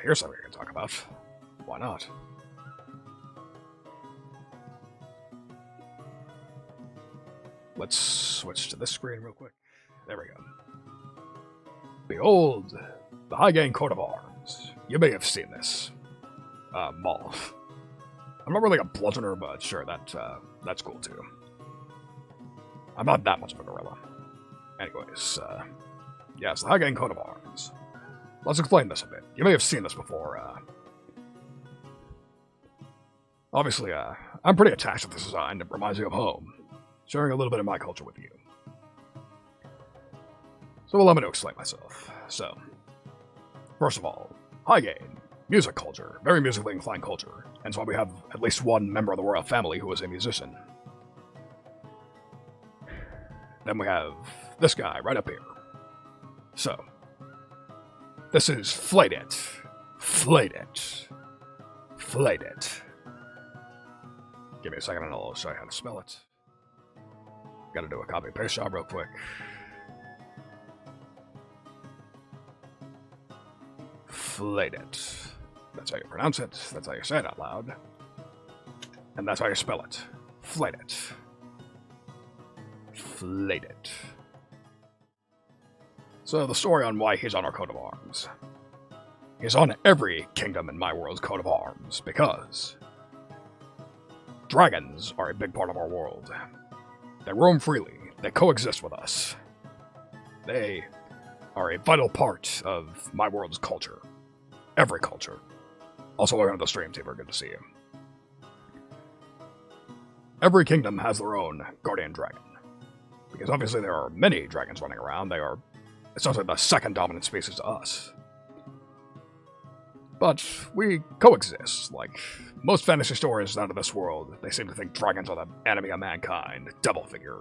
Here's something we can talk about. Why not? Let's switch to this screen real quick. There we go. Behold, the Highgate coat of arms. You may have seen this. Maul. I'm not really a bludgeoner, but sure, that's cool too. I'm not that much of a gorilla. Anyways, yes, the Highgate coat of arms. Let's explain this a bit. You may have seen this before, Obviously, I'm pretty attached to this design. It reminds me of home. Sharing a little bit of my culture with you. So allow me to explain myself. So, first of all, Highgate, music culture, very musically inclined culture, and so we have at least one member of the royal family who is a musician. Then we have this guy right up here. So, this is Flayed It. Flayed It. Flayed It. Give me a second and I'll show you how to spell it. Gotta do a copy and paste job real quick. Flayed It. That's how you pronounce it. That's how you say it out loud. And that's how you spell it. Flayed It. Flayed It. So the story on why he's on our coat of arms. He's on every kingdom in my world's coat of arms, because dragons are a big part of our world. They roam freely. They coexist with us. They are a vital part of my world's culture. Every culture. Also, look at the stream, Tabor. Good to see you. Every kingdom has their own guardian dragon. Because obviously there are many dragons running around. They are essentially the second dominant species to us. But we coexist. Like most fantasy stories out of this world, they seem to think dragons are the enemy of mankind, devil figure.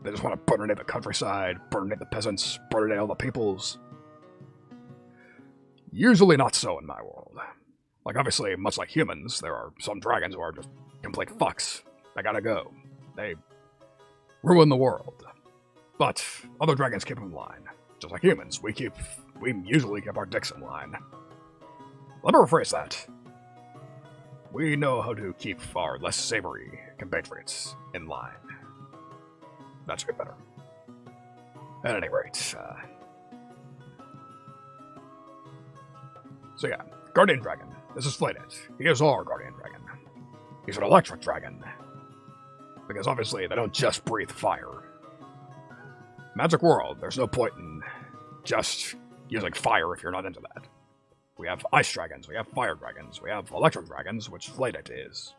They just want to burn the countryside, burn the peasants, burn all the peoples. Usually not so in my world. Like obviously, much like humans, there are some dragons who are just complete fucks. They gotta go. They ruin the world. But other dragons keep in line. Just like humans, we usually keep our dicks in line. Let me rephrase that. We know how to keep our less savory compatriots in line. That should be better. At any rate, so yeah, Guardian Dragon. This is Flated. He is our Guardian Dragon. He's an electric dragon. Because obviously they don't just breathe fire. Magic World, there's no point in just using fire if you're not into that. We have ice dragons, we have fire dragons, we have electric dragons, which Flated is.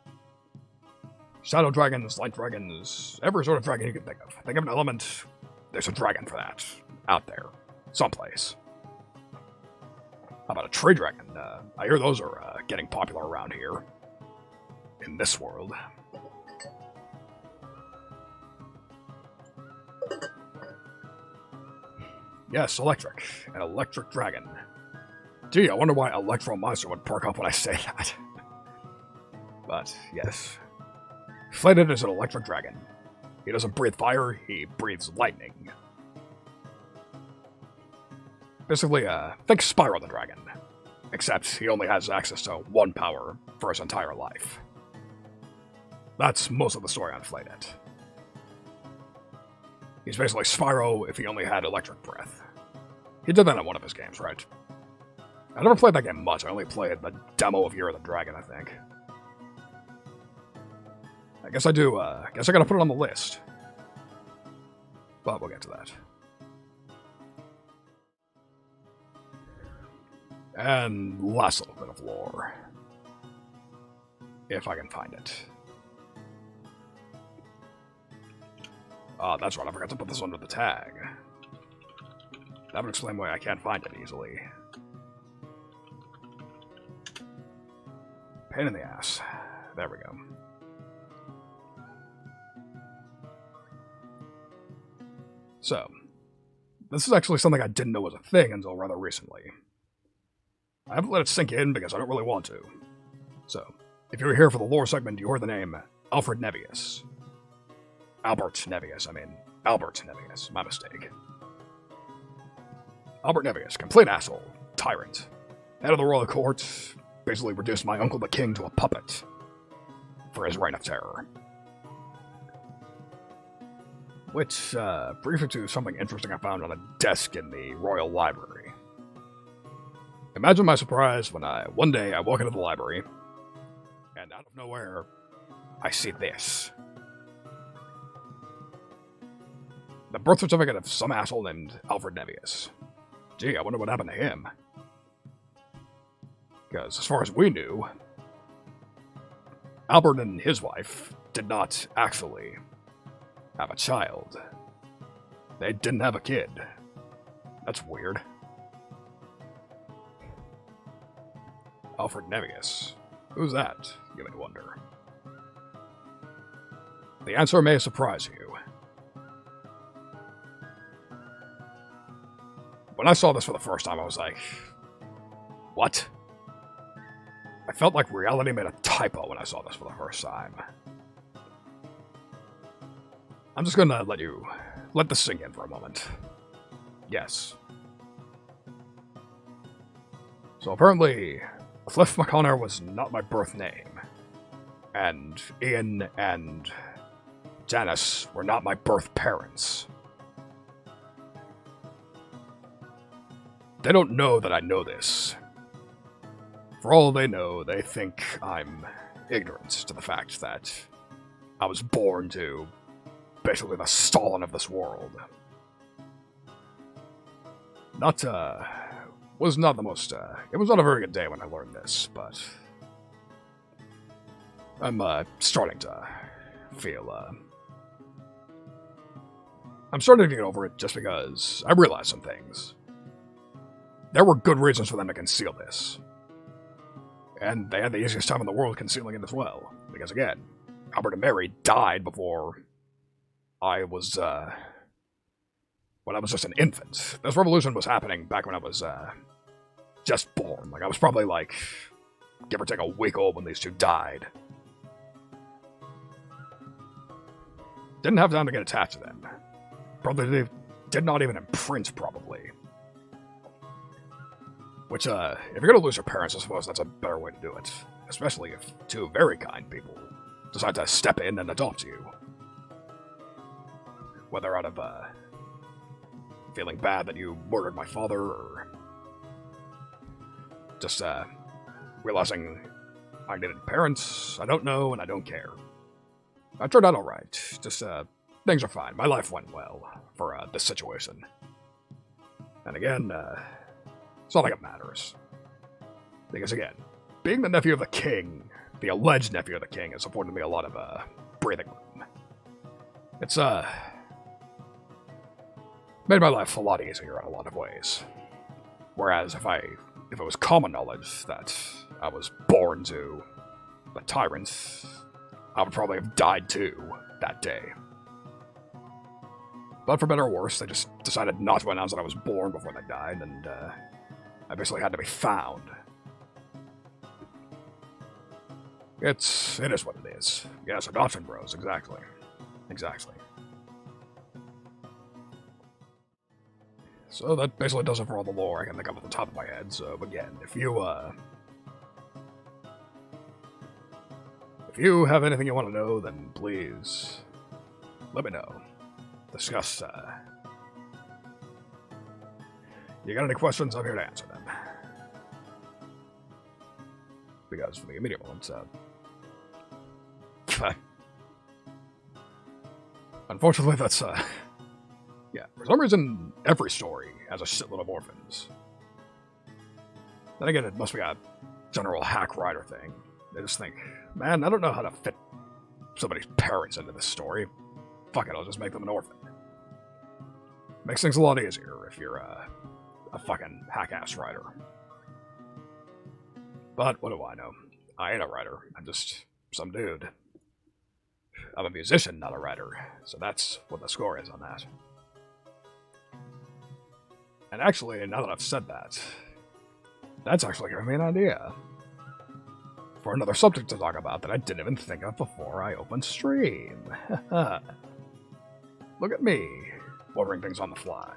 Shadow dragons, light dragons, every sort of dragon you can think of. Think of an element, there's a dragon for that. Out there. Someplace. How about a tree dragon? I hear those are getting popular around here. In this world. Yes, electric. An electric dragon. Gee, I wonder why Electro Monster would perk up when I say that. But, yes. Flated is an electric dragon. He doesn't breathe fire, he breathes lightning. Basically, think Spyro the Dragon. Except he only has access to one power for his entire life. That's most of the story on Flated. He's basically Spyro if he only had electric breath. He did that in one of his games, right? I never played that game much, I only played the demo of Year of the Dragon, I think. I guess I do, guess I gotta put it on the list. But we'll get to that. And last little bit of lore. If I can find it. Ah, that's right, I forgot to put this under the tag. That would explain why I can't find it easily. Pain in the ass. There we go. So, this is actually something I didn't know was a thing until rather recently. I haven't let it sink in because I don't really want to. So, if you're here for the lore segment, you heard the name Alfred Nevius. Albert Nevius, my mistake. Albert Nevius, complete asshole, tyrant, head of the royal court, basically reduced my uncle the king to a puppet for his reign of terror. Which brings me to something interesting I found on a desk in the royal library. Imagine my surprise when one day I walk into the library, and out of nowhere, I see this. The birth certificate of some asshole named Alfred Nevius. Gee, I wonder what happened to him. Because as far as we knew, Albert and his wife did not actually have a child. They didn't have a kid. That's weird. Alfred Nevius. Who's that, you may wonder? The answer may surprise you. When I saw this for the first time, I was like, what? I felt like reality made a typo when I saw this for the first time. I'm just gonna let this sink in for a moment. Yes. So apparently, Cliff McConnor was not my birth name. And Ian and Janice were not my birth parents. They don't know that I know this. For all they know, they think I'm ignorant to the fact that I was born to basically the Stalin of this world. Was not the most, it was not a very good day when I learned this, but I'm, starting to feel, I'm starting to get over it just because I realized some things. There were good reasons for them to conceal this. And they had the easiest time in the world concealing it as well. Because again, Albert and Mary died before I was, when I was just an infant. This revolution was happening back when I was, just born. Like, I was probably, like, give or take a week old when these two died. Didn't have time to get attached to them. Probably did not even imprint, probably. Which, if you're gonna lose your parents, I suppose that's a better way to do it. Especially if two very kind people decide to step in and adopt you. Whether out of, feeling bad that you murdered my father, or just, realizing I needed parents, I don't know, and I don't care. I turned out alright. Just, things are fine. My life went well for, this situation. And again, it's not like it matters. Because again, being the nephew of the king, the alleged nephew of the king, has afforded me a lot of, breathing room. It's, made my life a lot easier in a lot of ways. Whereas if it was common knowledge that I was born to the tyrant, I would probably have died too that day. But for better or worse, they just decided not to announce that I was born before they died, and I basically had to be found. It is what it is. Yes, adoption bros, exactly. Exactly. So that basically does it for all the lore I can think of at the top of my head. So again, if you have anything you want to know, then please let me know. Discuss, you got any questions? I'm here to answer them. Because for the immediate moment, unfortunately that's, yeah, for some reason, every story has a shitload of orphans. Then again, it must be a general hack writer thing. They just think, man, I don't know how to fit somebody's parents into this story. Fuck it, I'll just make them an orphan. Makes things a lot easier if you're a fucking hack-ass writer. But what do I know? I ain't a writer. I'm just some dude. I'm a musician, not a writer. So that's what the score is on that. And actually, now that I've said that, that's actually giving me an idea for another subject to talk about that I didn't even think of before I opened stream. Look at me, ordering things on the fly.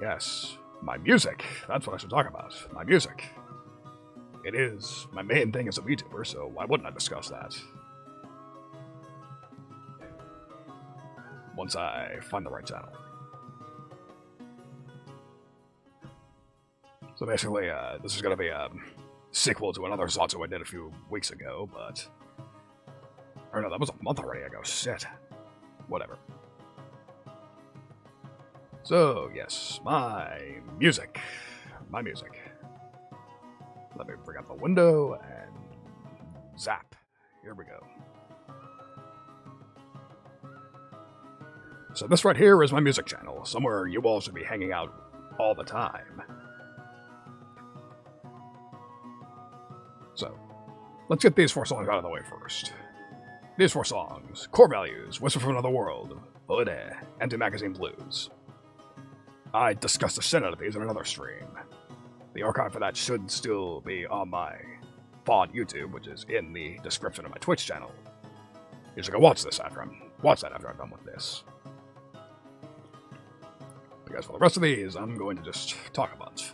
Yes, my music. That's what I should talk about. My music. It is my main thing as a VTuber, so why wouldn't I discuss that? Once I find the right channel. So basically, this is going to be a sequel to another Zatsu I did a few weeks ago, but... Or no, that was a month already ago. Shit. Whatever. So, yes, my music. My music. Let me bring up the window and... Zap. Here we go. So this right here is my music channel, somewhere you all should be hanging out all the time. So, let's get these 4 songs out of the way first. These 4 songs: Core Values, Whisper from Another World, Ode, Anti-Magazine Blues. I discussed the shit out of these in another stream. The archive for that should still be on my pod YouTube, which is in the description of my Twitch channel. You should go watch that after I'm done with this. Because for the rest of these, I'm going to just talk a bunch.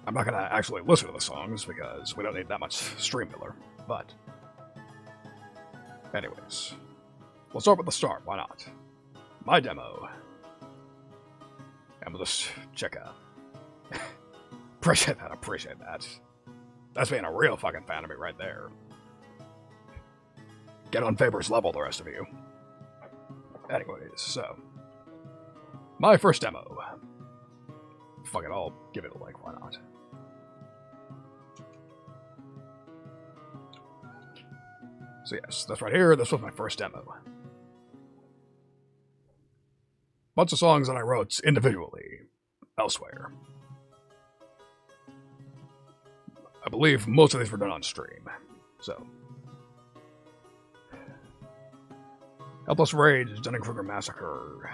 I'm not going to actually listen to the songs, because we don't need that much stream filler, but... Anyways, we'll start with the start, why not? My demo. And we'll just check out. Appreciate that. That's being a real fucking fan of me right there. Get on Faber's level, the rest of you. Anyways, so. My first demo. Fuck it, I'll give it a like, why not? So yes, that's right here, this was my first demo. Bunch of songs that I wrote individually, elsewhere. I believe most of these were done on stream, so. Helpless Rage, Dunning-Kruger Massacre.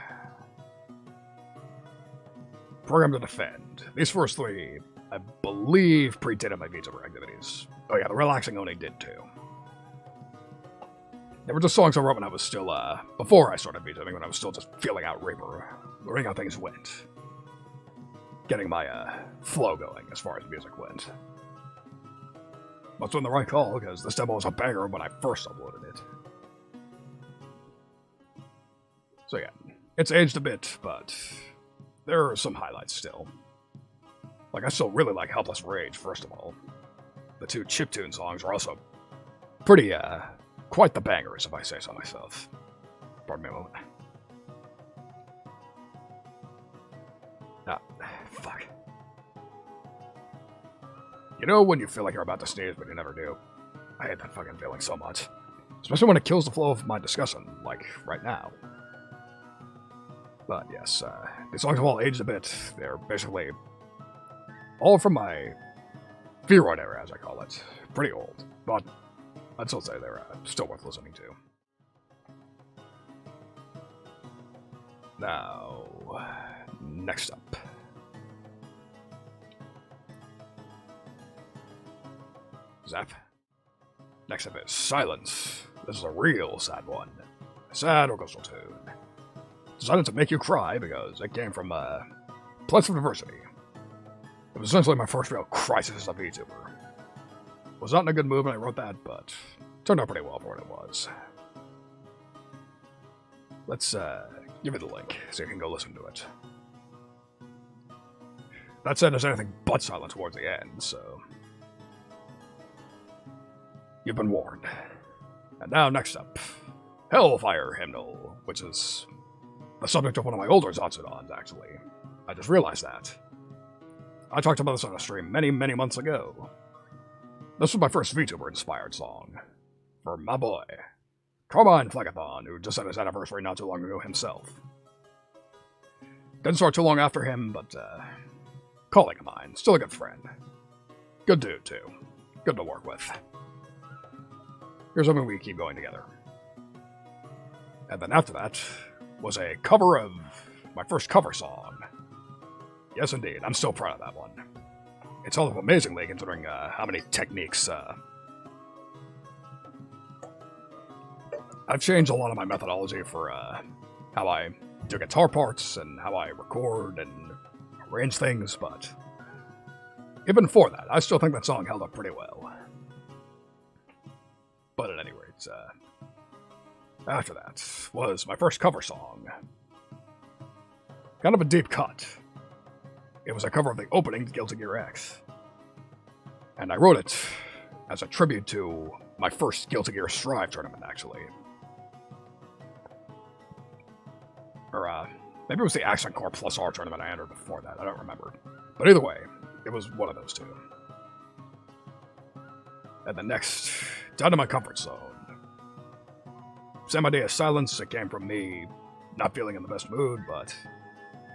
Program to Defend. These first three, I believe, predated my VTuber activities. Oh yeah, the Relaxing only did too. They were just songs I wrote when I was still, before I started VTubing, when I was still just feeling out Reaper, learning how things went. Getting my, flow going as far as music went. Must have been the right call, because this demo was a banger when I first uploaded it. So yeah, it's aged a bit, but there are some highlights still. Like, I still really like Helpless Rage, first of all. The two chiptune songs are also pretty, quite the bangers, if I say so myself. Pardon me a moment. Ah, fuck. You know when you feel like you're about to sneeze, but you never do? I hate that fucking feeling so much. Especially when it kills the flow of my discussion, like right now. But yes, these songs have all aged a bit. They're basically all from my Fearoid era, as I call it. Pretty old, but I'd still say they're still worth listening to. Now, next up. Zap. Next up is Silence. This is a real sad one. A sad orchestral tune. Decided to make you cry because it came from Place of Diversity. It was essentially my first real crisis as a VTuber. Was not in a good mood when I wrote that, but turned out pretty well for what it was. Let's give it the link so you can go listen to it. That said, there's anything but silent towards the end, so you've been warned. And now next up, Hellfire Hymnal, which is the subject of one of my older Zatsudons, actually. I just realized that. I talked about this on a stream many, many months ago. This was my first VTuber-inspired song. For my boy, Carmine Phlegathon, who just had his anniversary not too long ago himself. Didn't start too long after him, but, colleague of mine, still a good friend. Good dude, too. Good to work with. Here's hoping we keep going together. And then after that was a cover of my first cover song. Yes, indeed, I'm still proud of that one. It's held up amazingly considering how many techniques. I've changed a lot of my methodology for how I do guitar parts and how I record and arrange things, but even for that, I still think that song held up pretty well. But at any rate, after that was my first cover song. Kind of a deep cut. It was a cover of the opening to Guilty Gear X. And I wrote it as a tribute to my first Guilty Gear Strive tournament, actually. Or, maybe it was the Action Corps Plus R tournament I entered before that, I don't remember. But either way, it was one of those two. And the next, down to my comfort zone. Same idea as Silence, it came from me not feeling in the best mood, but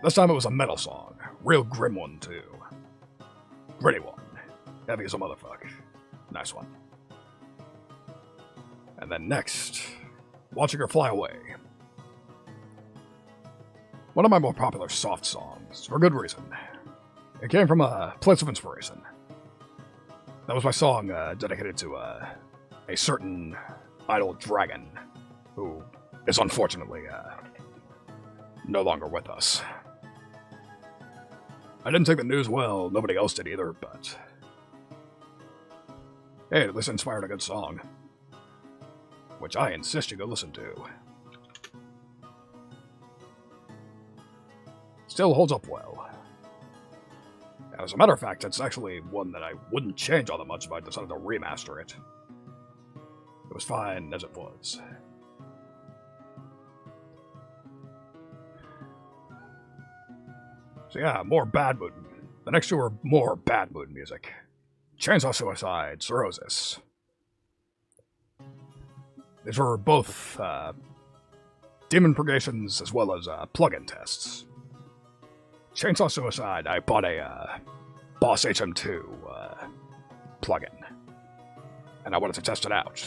this time it was a metal song. Real grim one, too. Gritty one. Heavy as a motherfucker. Nice one. And then next, Watching Her Fly Away. One of my more popular soft songs, for good reason. It came from a place of inspiration. That was my song dedicated to a certain idol dragon, who is unfortunately no longer with us. I didn't take the news well, nobody else did either, but hey, at least inspired a good song. Which I insist you go listen to. Still holds up well. As a matter of fact, it's actually one that I wouldn't change all that much if I decided to remaster it. It was fine as it was. So yeah, more bad mood. The next two are more bad mood music. Chainsaw Suicide, Cirrhosis. These were both demon purgations as well as plugin tests. Chainsaw Suicide, I bought a Boss HM2 plugin, and I wanted to test it out.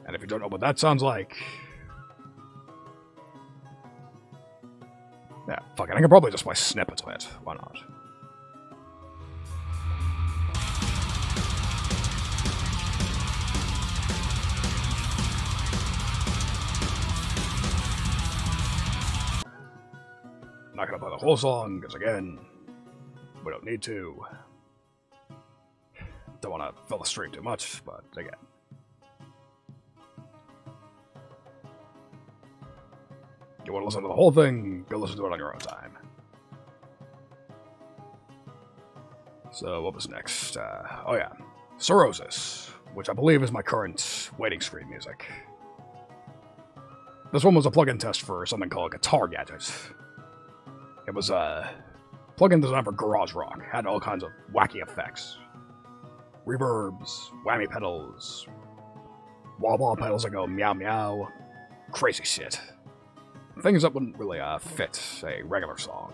And if you don't know what that sounds like, yeah, fuck it, I can probably just play snippets of it. Why not? Not gonna play the whole song, because again, we don't need to. Don't want to fill the stream too much, but again. You want to listen to the whole thing, go listen to it on your own time. So, what was next? Oh yeah, Cirrhosis, which I believe is my current waiting screen music. This one was a plugin test for something called Guitar Gadget. It was a plugin designed for garage rock. Had all kinds of wacky effects. Reverbs, whammy pedals, wah-wah pedals that go meow meow. Crazy shit. Things that wouldn't really fit a regular song.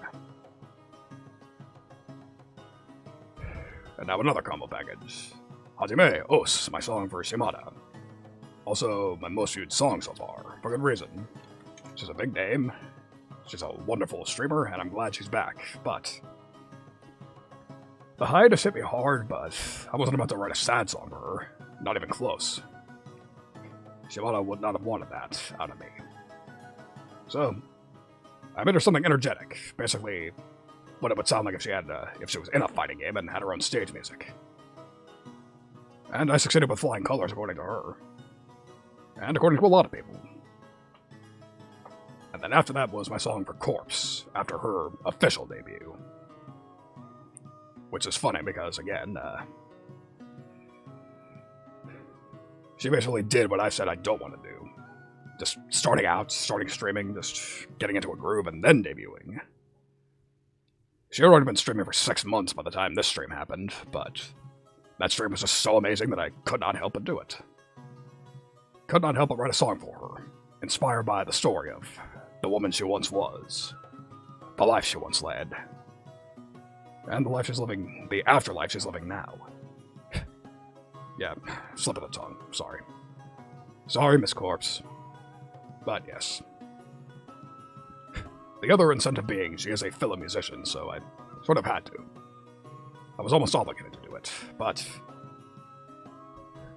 And now another combo package. Hajime Os, my song for Shimada. Also, my most viewed song so far, for good reason. She's a big name. She's a wonderful streamer, and I'm glad she's back, but... The hiatus hit me hard, but I wasn't about to write a sad song for her. Not even close. Shimada would not have wanted that out of me. So, I made her something energetic, basically what it would sound like if she was in a fighting game and had her own stage music. And I succeeded with flying colors according to her. And according to a lot of people. And then after that was my song for Corpse, after her official debut. Which is funny because, again, she basically did what I said I don't want to do. Just starting streaming, just getting into a groove, and then debuting. She had already been streaming for 6 months by the time this stream happened, but that stream was just so amazing that I could not help but do it. Could not help but write a song for her, inspired by the story of the woman she once was, the life she once led, and the afterlife she's living now. Yeah, slip of the tongue, sorry. Sorry, Miss Corpse. But yes. The other incentive being she is a fellow musician, so I sort of had to. I was almost obligated to do it, but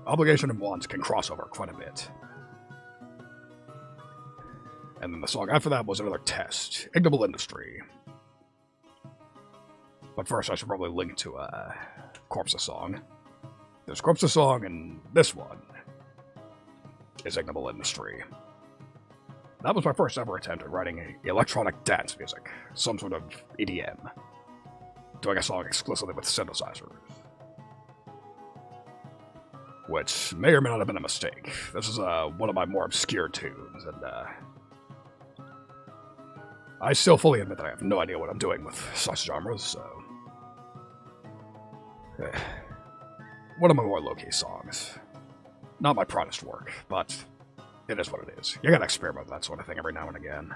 obligation and want can cross over quite a bit. And then the song after that was another test, Ignoble Industry. But first I should probably link to Corpse's song. There's Corpse's song, and this one is Ignoble Industry. That was my first ever attempt at writing electronic dance music, some sort of EDM. Doing a song exclusively with synthesizers. Which may or may not have been a mistake. This is one of my more obscure tunes, and I still fully admit that I have no idea what I'm doing with such genres, so... One of my more low-key songs. Not my proudest work, but it is what it is. You gotta experiment with that sort of thing every now and again.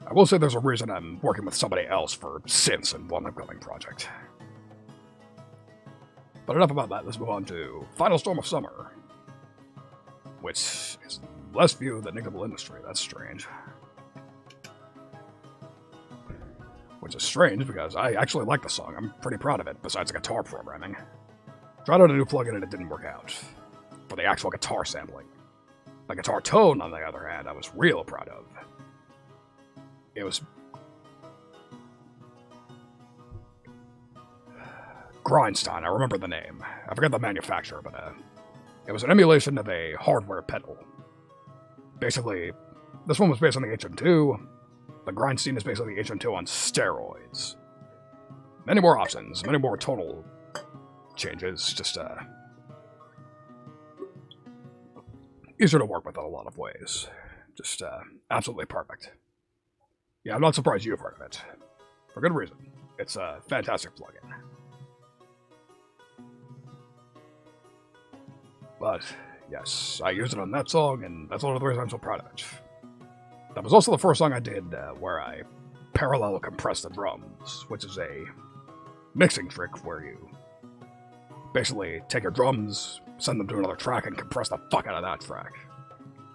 I will say there's a reason I'm working with somebody else for synths in one upcoming project. But enough about that, let's move on to Final Storm of Summer. Which is less viewed than Ignoble Industry, that's strange. Which is strange, because I actually like the song. I'm pretty proud of it, besides the guitar programming. Tried out a new plugin and it didn't work out. For the actual guitar sampling. The guitar tone, on the other hand, I was real proud of. It was... Grindstein, I remember the name. I forget the manufacturer, but it was an emulation of a hardware pedal. Basically, this one was based on the HM2. The Grindstein is basically HM2 on steroids. Many more options, many more tonal changes, just, easier to work with in a lot of ways. Just, absolutely perfect. Yeah, I'm not surprised you've heard of it. For good reason. It's a fantastic plugin. But, yes, I used it on that song, and that's one of the reasons I'm so proud of it. That was also the first song I did where I parallel compress the drums, which is a mixing trick where you basically take your drums, send them to another track, and compress the fuck out of that track.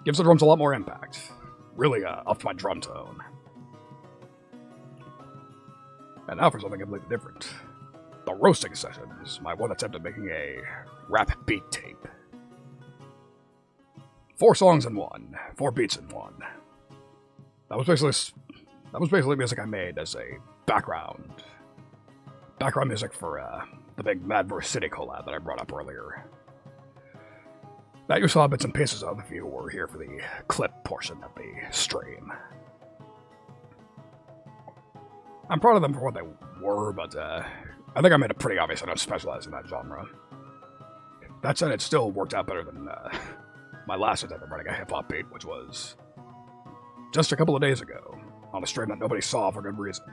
Gives the drums a lot more impact. Really upped my drum tone. And now for something completely different. The Roasting Sessions, my one attempt at making a rap beat tape. 4 songs in one, 4 beats in one. That was basically music I made as a background music for the big Madverse City collab that I brought up earlier. That you saw bits and pieces of if you were here for the clip portion of the stream. I'm proud of them for what they were, but I think I made it pretty obvious I don't specialize in that genre. That said, it still worked out better than my last attempt at writing a hip-hop beat, which was just a couple of days ago, on a stream that nobody saw for good reason.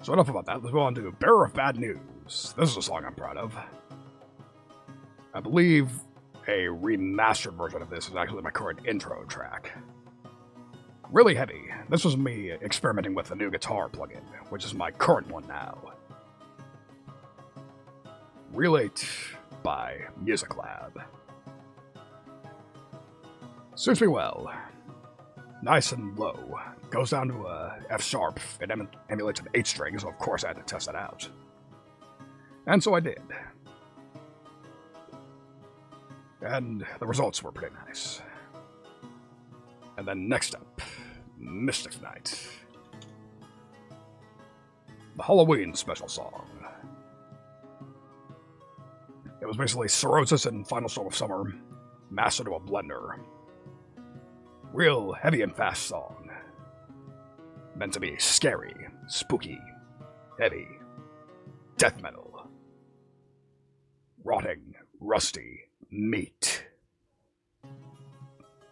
So enough about that, let's move on to Bearer of Bad News. This is a song I'm proud of. I believe a remastered version of this is actually my current intro track. Really heavy. This was me experimenting with a new guitar plugin, which is my current one now. Relate by Music Lab. Suits me well. Nice and low. Goes down to a F sharp. It emulates an 8 string, so of course I had to test that out. And so I did. And the results were pretty nice. And then next up, Mystic Night. The Halloween special song. It was basically Cirrhosis and Final Storm of Summer mashed into a blender. Real heavy and fast song. Meant to be scary, spooky, heavy, death metal. Rotting, rusty meat.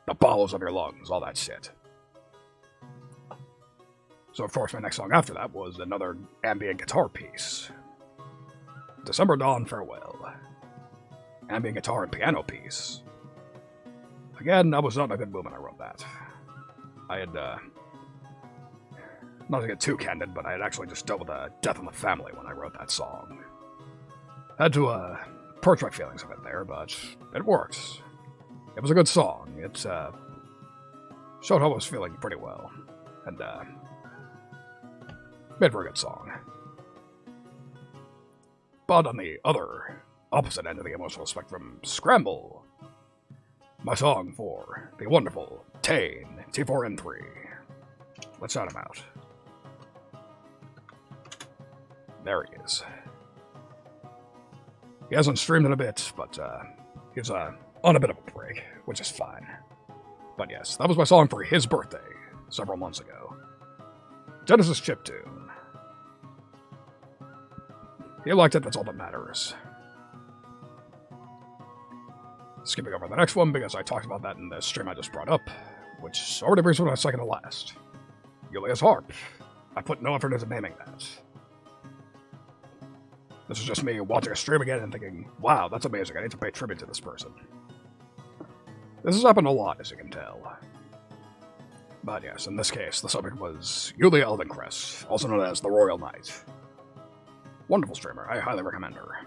The bowels of your lungs, all that shit. So of course my next song after that was another ambient guitar piece. December Dawn Farewell. Ambient guitar and piano piece. Again, I was not in a good mood when I wrote that. I had, not to get too candid, but I had actually just dealt with a death in the family when I wrote that song. Had to, purge my feelings of it there, but it worked. It was a good song. It, showed how I was feeling pretty well. And, made for a good song. But on the opposite end of the emotional spectrum, Scramble. My song for the wonderful Tane, T4N3. Let's shout him out. There he is. He hasn't streamed in a bit, but he's on a bit of a break, which is fine. But yes, that was my song for his birthday, several months ago. Genesis chiptune. He liked it, that's all that matters. Skipping over the next one because I talked about that in the stream I just brought up, which already brings me to my second to last. Yulia's Harp. I put no effort into naming that. This is just me watching a stream again and thinking, wow, that's amazing, I need to pay tribute to this person. This has happened a lot, as you can tell. But yes, in this case, the subject was Yulia Elvencrest, also known as the Royal Knight. Wonderful streamer, I highly recommend her.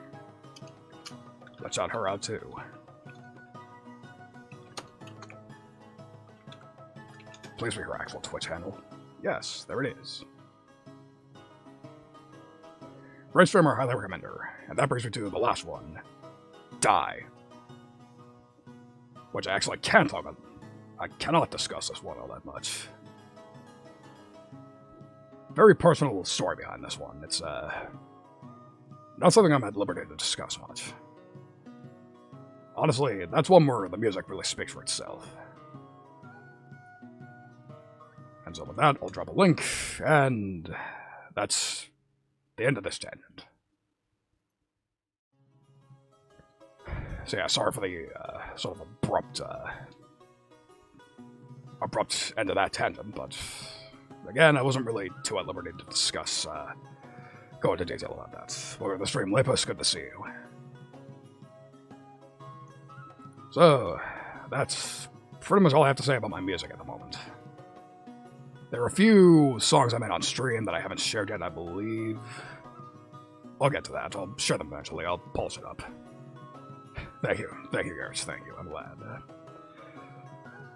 Let's shout her out too. Please be her actual Twitch handle. Yes, there it is. Great streamer, highly recommend her. And that brings me to the last one. Die. Which I actually can't talk about. I cannot discuss this one all that much. Very personal story behind this one. It's, not something I'm at liberty to discuss much. Honestly, that's one where the music really speaks for itself. And so with that, I'll drop a link, and that's the end of this tangent. So yeah, sorry for the sort of abrupt end of that tangent, but again, I wasn't really too at liberty to discuss, go into detail about that. Welcome to the stream, Lapus, good to see you. So, that's pretty much all I have to say about my music at the moment. There are a few songs I made on stream that I haven't shared yet, I believe. I'll get to that. I'll share them eventually. I'll polish it up. Thank you, Garrett. Thank you. I'm glad.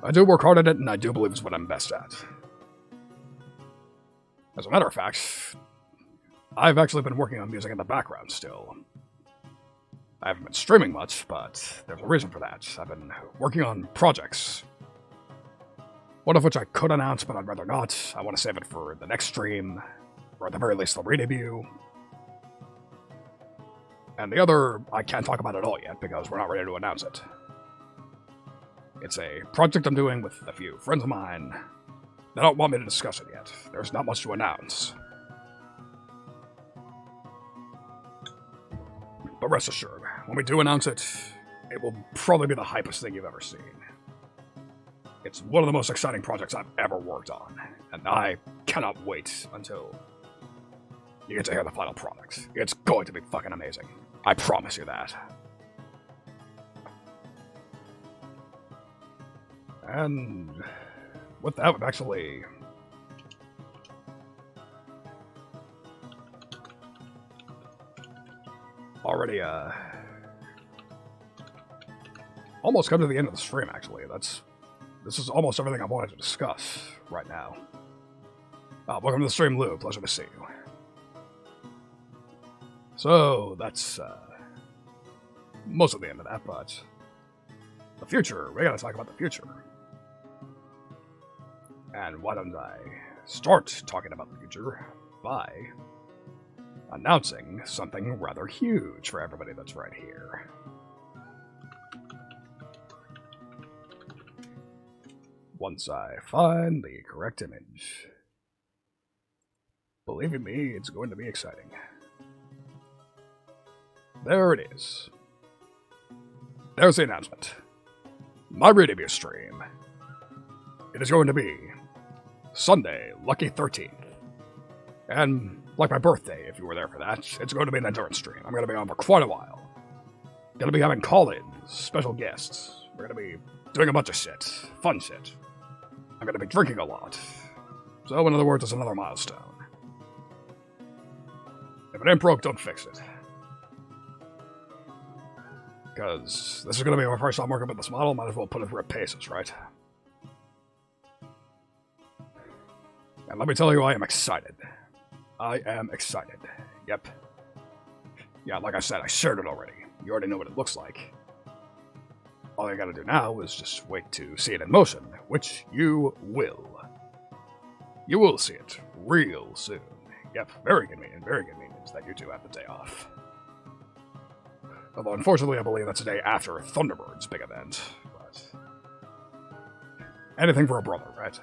I do work hard at it, and I do believe it's what I'm best at. As a matter of fact, I've actually been working on music in the background still. I haven't been streaming much, but there's a reason for that. I've been working on projects. One of which I could announce, but I'd rather not. I want to save it for the next stream, or at the very least the re-debut. And the other, I can't talk about at all yet, because we're not ready to announce it. It's a project I'm doing with a few friends of mine. They don't want me to discuss it yet. There's not much to announce. But rest assured, when we do announce it, it will probably be the hypest thing you've ever seen. It's one of the most exciting projects I've ever worked on, and I cannot wait until you get to hear the final product. It's going to be fucking amazing. I promise you that. And with that, we've actually already almost come to the end of the stream, actually. This is almost everything I wanted to discuss right now. Welcome to the stream, Lou. Pleasure to see you. So, that's most of the end of that, but the future, we gotta talk about the future. And why don't I start talking about the future by announcing something rather huge for everybody that's right here. Once I find the correct image. Believe in me, it's going to be exciting. There it is. There's the announcement. My re-debut stream. It is going to be Sunday, Lucky 13th. And like my birthday, if you were there for that, it's going to be an endurance stream. I'm going to be on for quite a while. Going to be having call-ins, special guests. We're going to be doing a bunch of shit. Fun shit. I'm going to be drinking a lot. So, in other words, it's another milestone. If it ain't broke, don't fix it. Because this is going to be my first time working with this model, might as well put it through paces, right? And let me tell you, I am excited. I am excited. Yep. Yeah, like I said, I shared it already. You already know what it looks like. All I gotta do now is just wait to see it in motion, which you will. You will see it real soon. Yep, very convenient that you two have the day off. Although, unfortunately, I believe that's the day after Thunderbird's big event. But anything for a brother, right?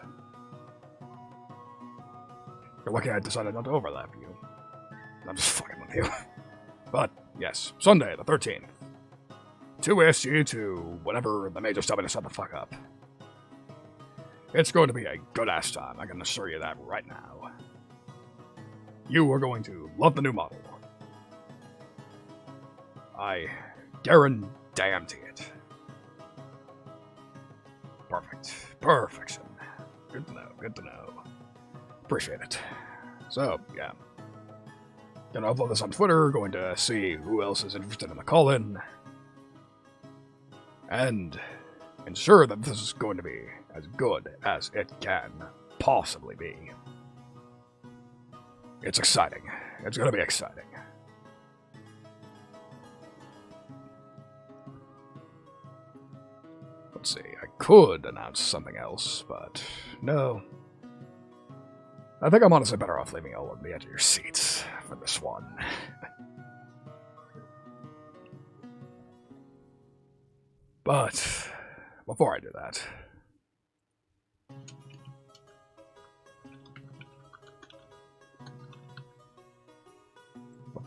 You're lucky I decided not to overlap you. I'm just fucking with you. But, yes, Sunday, the 13th. 2 SG to whenever the major's telling me to shut the fuck up. It's going to be a good-ass time, I can assure you that right now. You are going to love the new model. I guarantee it. Perfect. Perfection. Good to know, good to know. Appreciate it. So, yeah. Gonna upload this on Twitter, going to see who else is interested in the call-in. And ensure that this is going to be as good as it can possibly be. It's exciting. It's gonna be exciting. Let's see, I could announce something else, but no. I think I'm honestly better off leaving all of the edge of your seats for this one. But before I do that,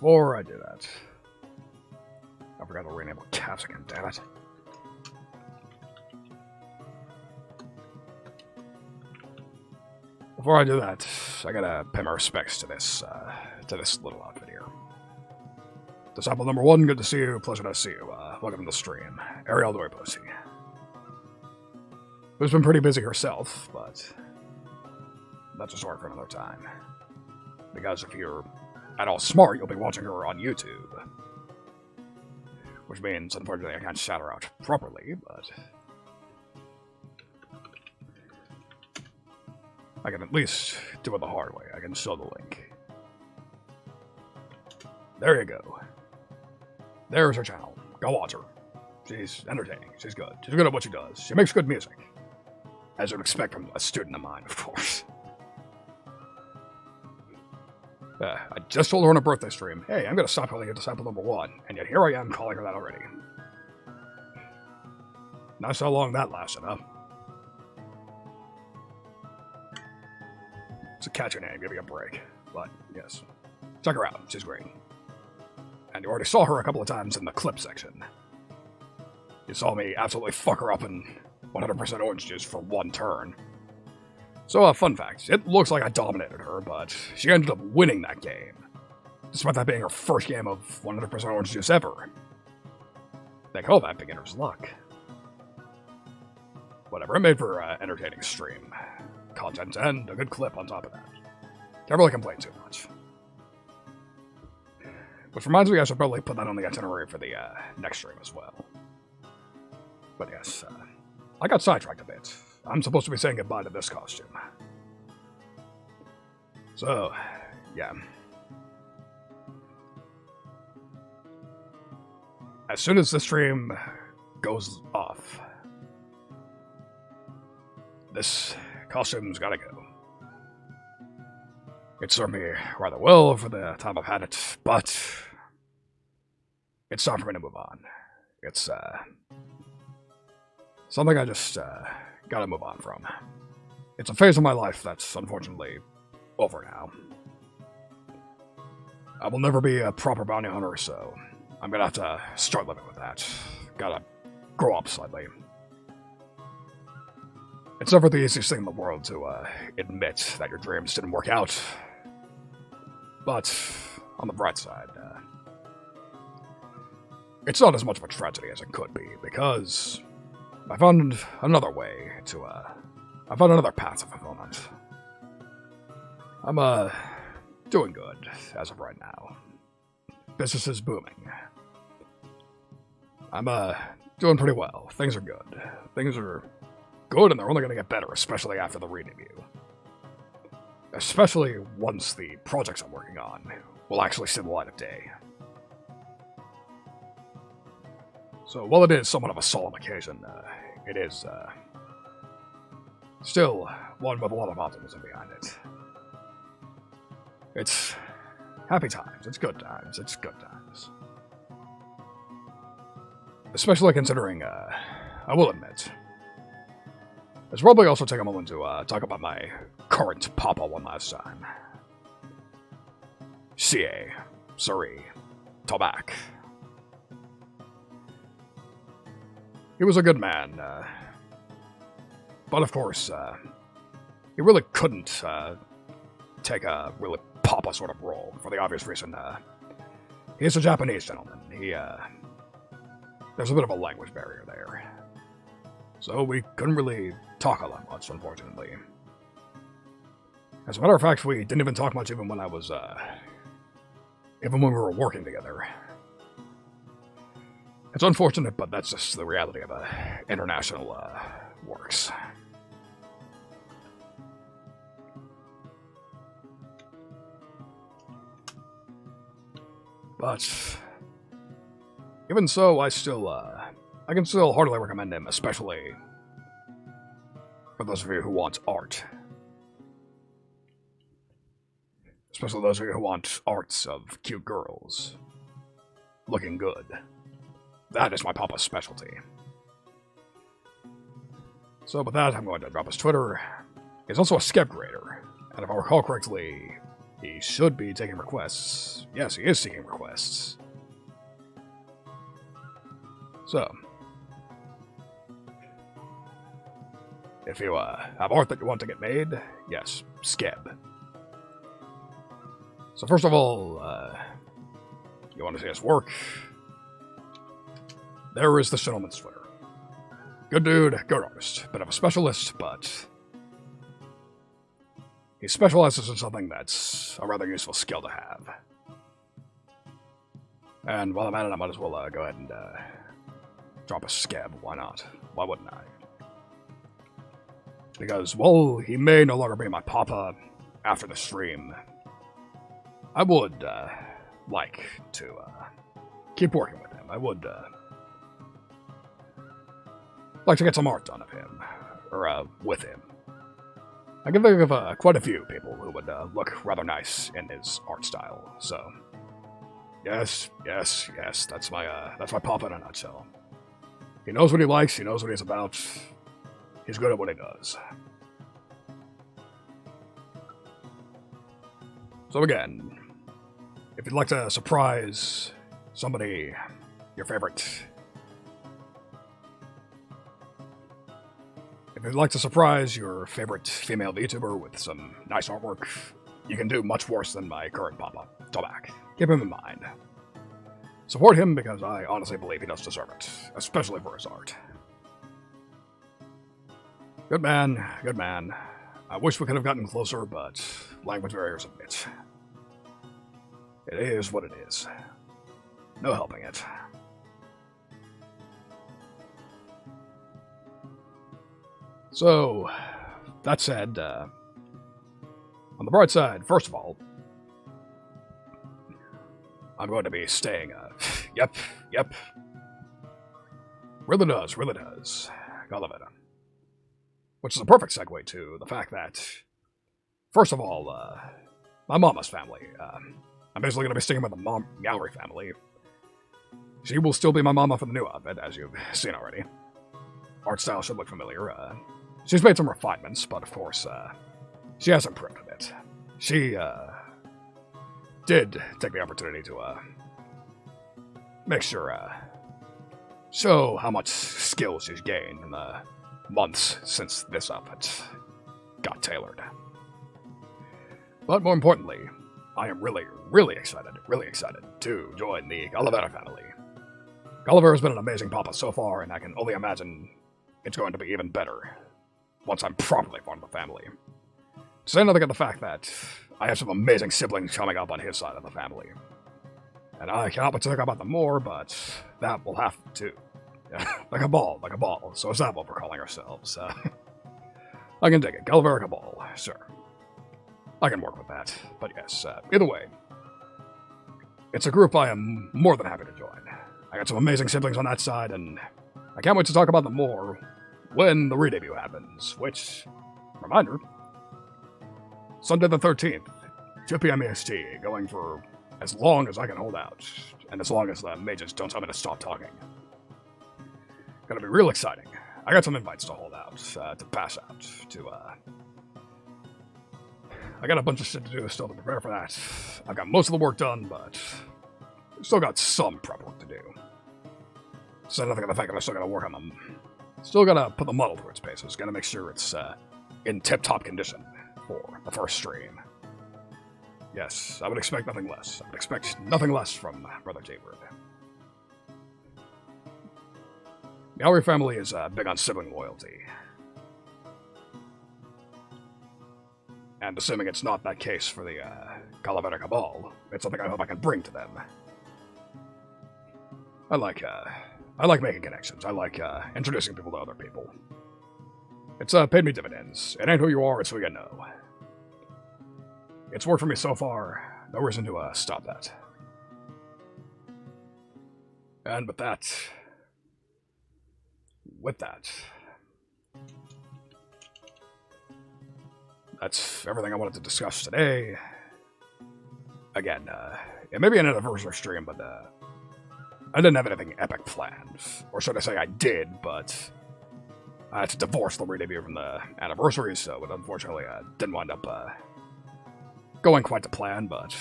before I do that, I forgot to rename caps again, damn it. Before I do that, I gotta pay my respects to this little outfit here. Disciple number 1, good to see you, pleasure to see you. Welcome to the stream. Ariel Dory Pussy. Who's been pretty busy herself, but that's a story for another time. Because if you're at all smart, you'll be watching her on YouTube. Which means, unfortunately, I can't shout her out properly, but I can at least do it the hard way. I can show the link. There you go. There's her channel. Go watch her. She's entertaining. She's good. She's good at what she does. She makes good music. As you'd expect from a student of mine, of course. I just told her on her birthday stream, hey, I'm going to stop calling you Disciple number 1, and yet here I am calling her that already. Nice how long that lasted, huh? It's a catchy name, give me a break. But, yes. Check her out, she's great. And you already saw her a couple of times in the clip section. You saw me absolutely fuck her up in 100% orange juice for one turn. So, fun fact, it looks like I dominated her, but she ended up winning that game. Despite that being her first game of 100% orange juice ever. They call that beginner's luck. Whatever, it made for entertaining stream. Content and a good clip on top of that. Can't really complain too much. Which reminds me I should probably put that on the itinerary for the next stream as well. But yes, I got sidetracked a bit. I'm supposed to be saying goodbye to this costume. So, yeah. As soon as the stream goes off, this costume's gotta go. It served me rather well for the time I've had it, but it's time for me to move on. It's, something I just, gotta move on from. It's a phase of my life that's unfortunately over now. I will never be a proper bounty hunter, so I'm gonna have to start living with that. Gotta grow up slightly. It's never the easiest thing in the world to admit that your dreams didn't work out. But on the bright side, it's not as much of a tragedy as it could be, because I found another way to, I found another path of fulfillment. I'm, doing good as of right now. Business is booming. I'm, doing pretty well. Things are good. Things are good, and they're only going to get better, especially after the re-debut. Especially once the projects I'm working on will actually see the light of day. So, while it is somewhat of a solemn occasion, it is, still one with a lot of optimism behind it. It's happy times, it's good times, it's good times. Especially considering, I will admit, I should probably also take a moment to talk about my current papa one last time. CA, Surrey, Tobac. He was a good man, but of course, he really couldn't take a really papa sort of role, for the obvious reason, he's a Japanese gentleman. There's a bit of a language barrier there. So we couldn't really talk all that much, unfortunately. As a matter of fact, we didn't even talk much even when I was, even when we were working together. It's unfortunate, but that's just the reality of international, works. But even so, I can still heartily recommend him, especially for those of you who want art. Especially those of you who want arts of cute girls. Looking good. That is my papa's specialty. So with that, I'm going to drop his Twitter. He's also a skep creator, and if I recall correctly, he should be taking requests. Yes, he is taking requests. So, if you have art that you want to get made, yes, Skeb. So first of all, you want to see us work? There is the Gentleman's Twitter. Good dude, good artist, bit of a specialist, but he specializes in something that's a rather useful skill to have. And while I'm at it, I might as well go ahead and drop a Skeb. Why not? Why wouldn't I? Because, well, he may no longer be my papa after the stream, I would like to keep working with him. I would like to get some art done of him, or with him. I can think of quite a few people who would look rather nice in his art style. So, yes, that's my papa in a nutshell. He knows what he likes. He knows what he's about. He's good at what he does. So again, if you'd like to surprise somebody, your favorite... If you'd like to surprise your favorite female VTuber with some nice artwork, you can do much worse than my current papa, Toback. Keep him in mind. Support him because I honestly believe he does deserve it, especially for his art. Good man, good man. I wish we could have gotten closer, but language barriers a bit. It is what it is. No helping it. So, that said, on the bright side, first of all, I'm going to be staying, yep. Really does. Gotta love it. Which is a perfect segue to the fact that, first of all, my mama's family. I'm basically going to be sticking with the Gallery family. She will still be my mama for the new outfit, as you've seen already. Art style should look familiar. She's made some refinements, but of course, she has improved a bit. She did take the opportunity to make sure, show how much skill she's gained in the months since this outfit got tailored. But more importantly, I am really excited to join the Gulliver family. Gulliver has been an amazing papa so far, and I can only imagine it's going to be even better once I'm properly part of the family. To say nothing of the fact that I have some amazing siblings coming up on his side of the family. And I cannot but talk about them more, but that will have to. Like a ball. So is that what we're calling ourselves? I can dig it. Gulliver like a ball, sure. I can work with that. But yes, either way, it's a group I am more than happy to join. I got some amazing siblings on that side, and I can't wait to talk about them more when the re-debut happens, which, reminder, Sunday the 13th, 2 p.m. EST, going for as long as I can hold out, and as long as the mages don't tell me to stop talking. Gonna be real exciting. I got some invites to hold out, to pass out, to, I got a bunch of shit to do still to prepare for that. I've got most of the work done, but still got some prep work to do. So nothing of the fact that I still gotta work on them. Still gotta put the model through its paces. Gotta make sure it's in tip-top condition for the first stream. Yes, I would expect nothing less. I would expect nothing less from Brother Jaybird. The Gallery family is big on sibling loyalty. And assuming it's not that case for the Calavera Cabal, it's something I hope I can bring to them. I like making connections. I like introducing people to other people. It's paid me dividends. It ain't who you are, it's who you know. It's worked for me so far. No reason to stop that. And with that, that's everything I wanted to discuss today. Again, it may be an anniversary stream, but I didn't have anything epic planned. Or should I say I did, but I had to divorce the re-debut from the anniversary, so it unfortunately didn't wind up going quite to plan, but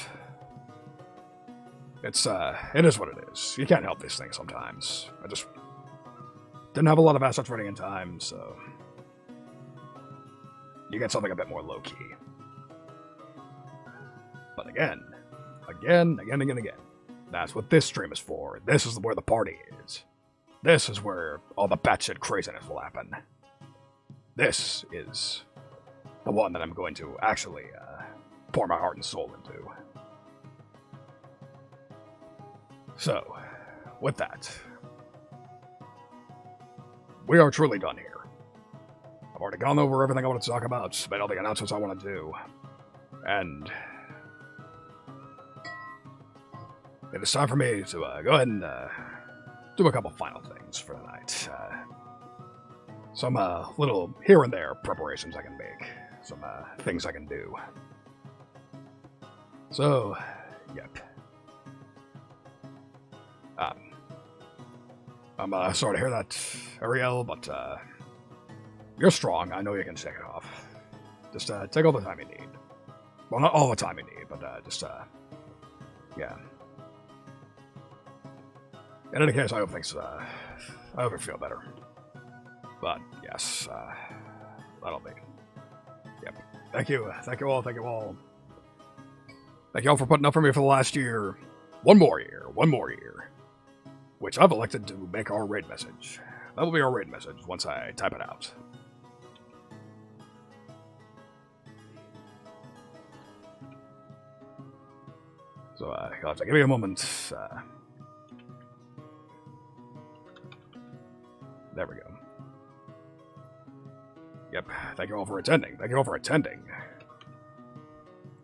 it is what it is. You can't help these things sometimes. I just didn't have a lot of assets ready in time, so you get something a bit more low-key. But again, that's what this stream is for. This is where the party is. This is where all the batshit craziness will happen. This is the one that I'm going to actually pour my heart and soul into. So, with that, we are truly done here. I've already gone over everything I wanted to talk about, made all the announcements I want to do, and it is time for me to go ahead and do a couple final things for the night. Some little here and there preparations I can make, some things I can do. So, yep. I'm sorry to hear that, Ariel, but you're strong. I know you can shake it off. Just take all the time you need. Well, not all the time you need, but just, yeah. In any case, I hope you feel better. But, yes, that'll be. Yep. Thank you all. Thank you all for putting up for me for the last year. One more year. Which I've elected to make our raid message. That will be our raid message once I type it out. So, I'll have to give you a moment. There we go. Yep, thank you all for attending.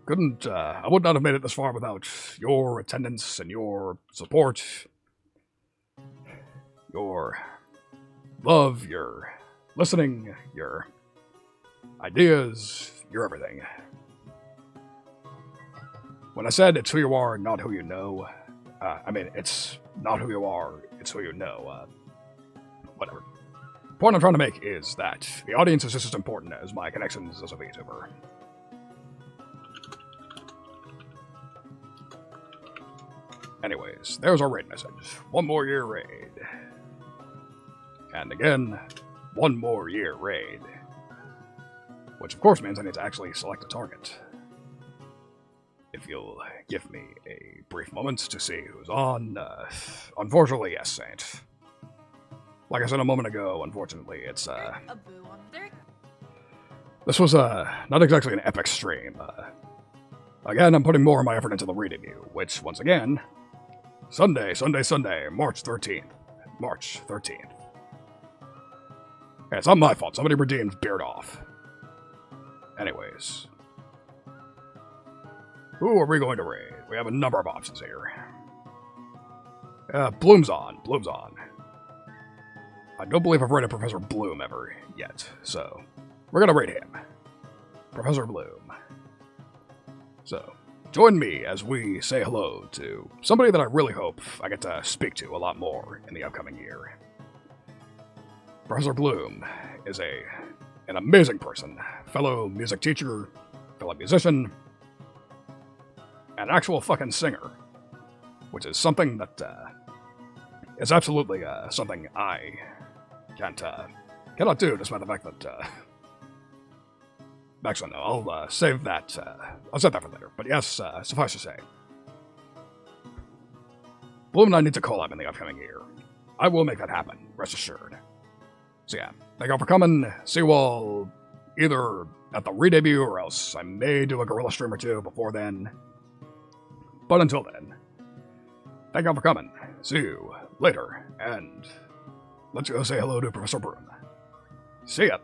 I would not have made it this far without your attendance and your support. Your love, your listening, your ideas, your everything. When I said it's who you are, not who you know, it's not who you are, it's who you know. Whatever. The point I'm trying to make is that the audience is just as important as my connections as a VTuber. Anyways, there's our raid message. 1 more year raid. And again, 1 more year raid. Which of course means I need to actually select a target. If you'll give me a brief moment to see who's on, unfortunately, yes, Saint. Like I said a moment ago, unfortunately, it's, this was, not exactly an epic stream. Again, I'm putting more of my effort into the re-debut, which, once again, Sunday, March 13th. Hey, it's not my fault. Somebody redeemed Beard Off. Anyways. Who are we going to raid? We have a number of options here. Bloom's on. I don't believe I've raided Professor Bloom ever yet, so we're gonna raid him. Professor Bloom. So, join me as we say hello to somebody that I really hope I get to speak to a lot more in the upcoming year. Professor Bloom is an amazing person, fellow music teacher, fellow musician, an actual fucking singer, which is something that is absolutely something I cannot do, despite the fact that actually no, I'll save that. I'll set that for later. But yes, suffice to say, Bloom and I need to collab in the upcoming year. I will make that happen, rest assured. So yeah, thank y'all for coming. See you all either at the re-debut or else I may do a guerrilla stream or two before then. But until then, thank y'all for coming. See you later, and let's go say hello to Professor Bloom. See ya.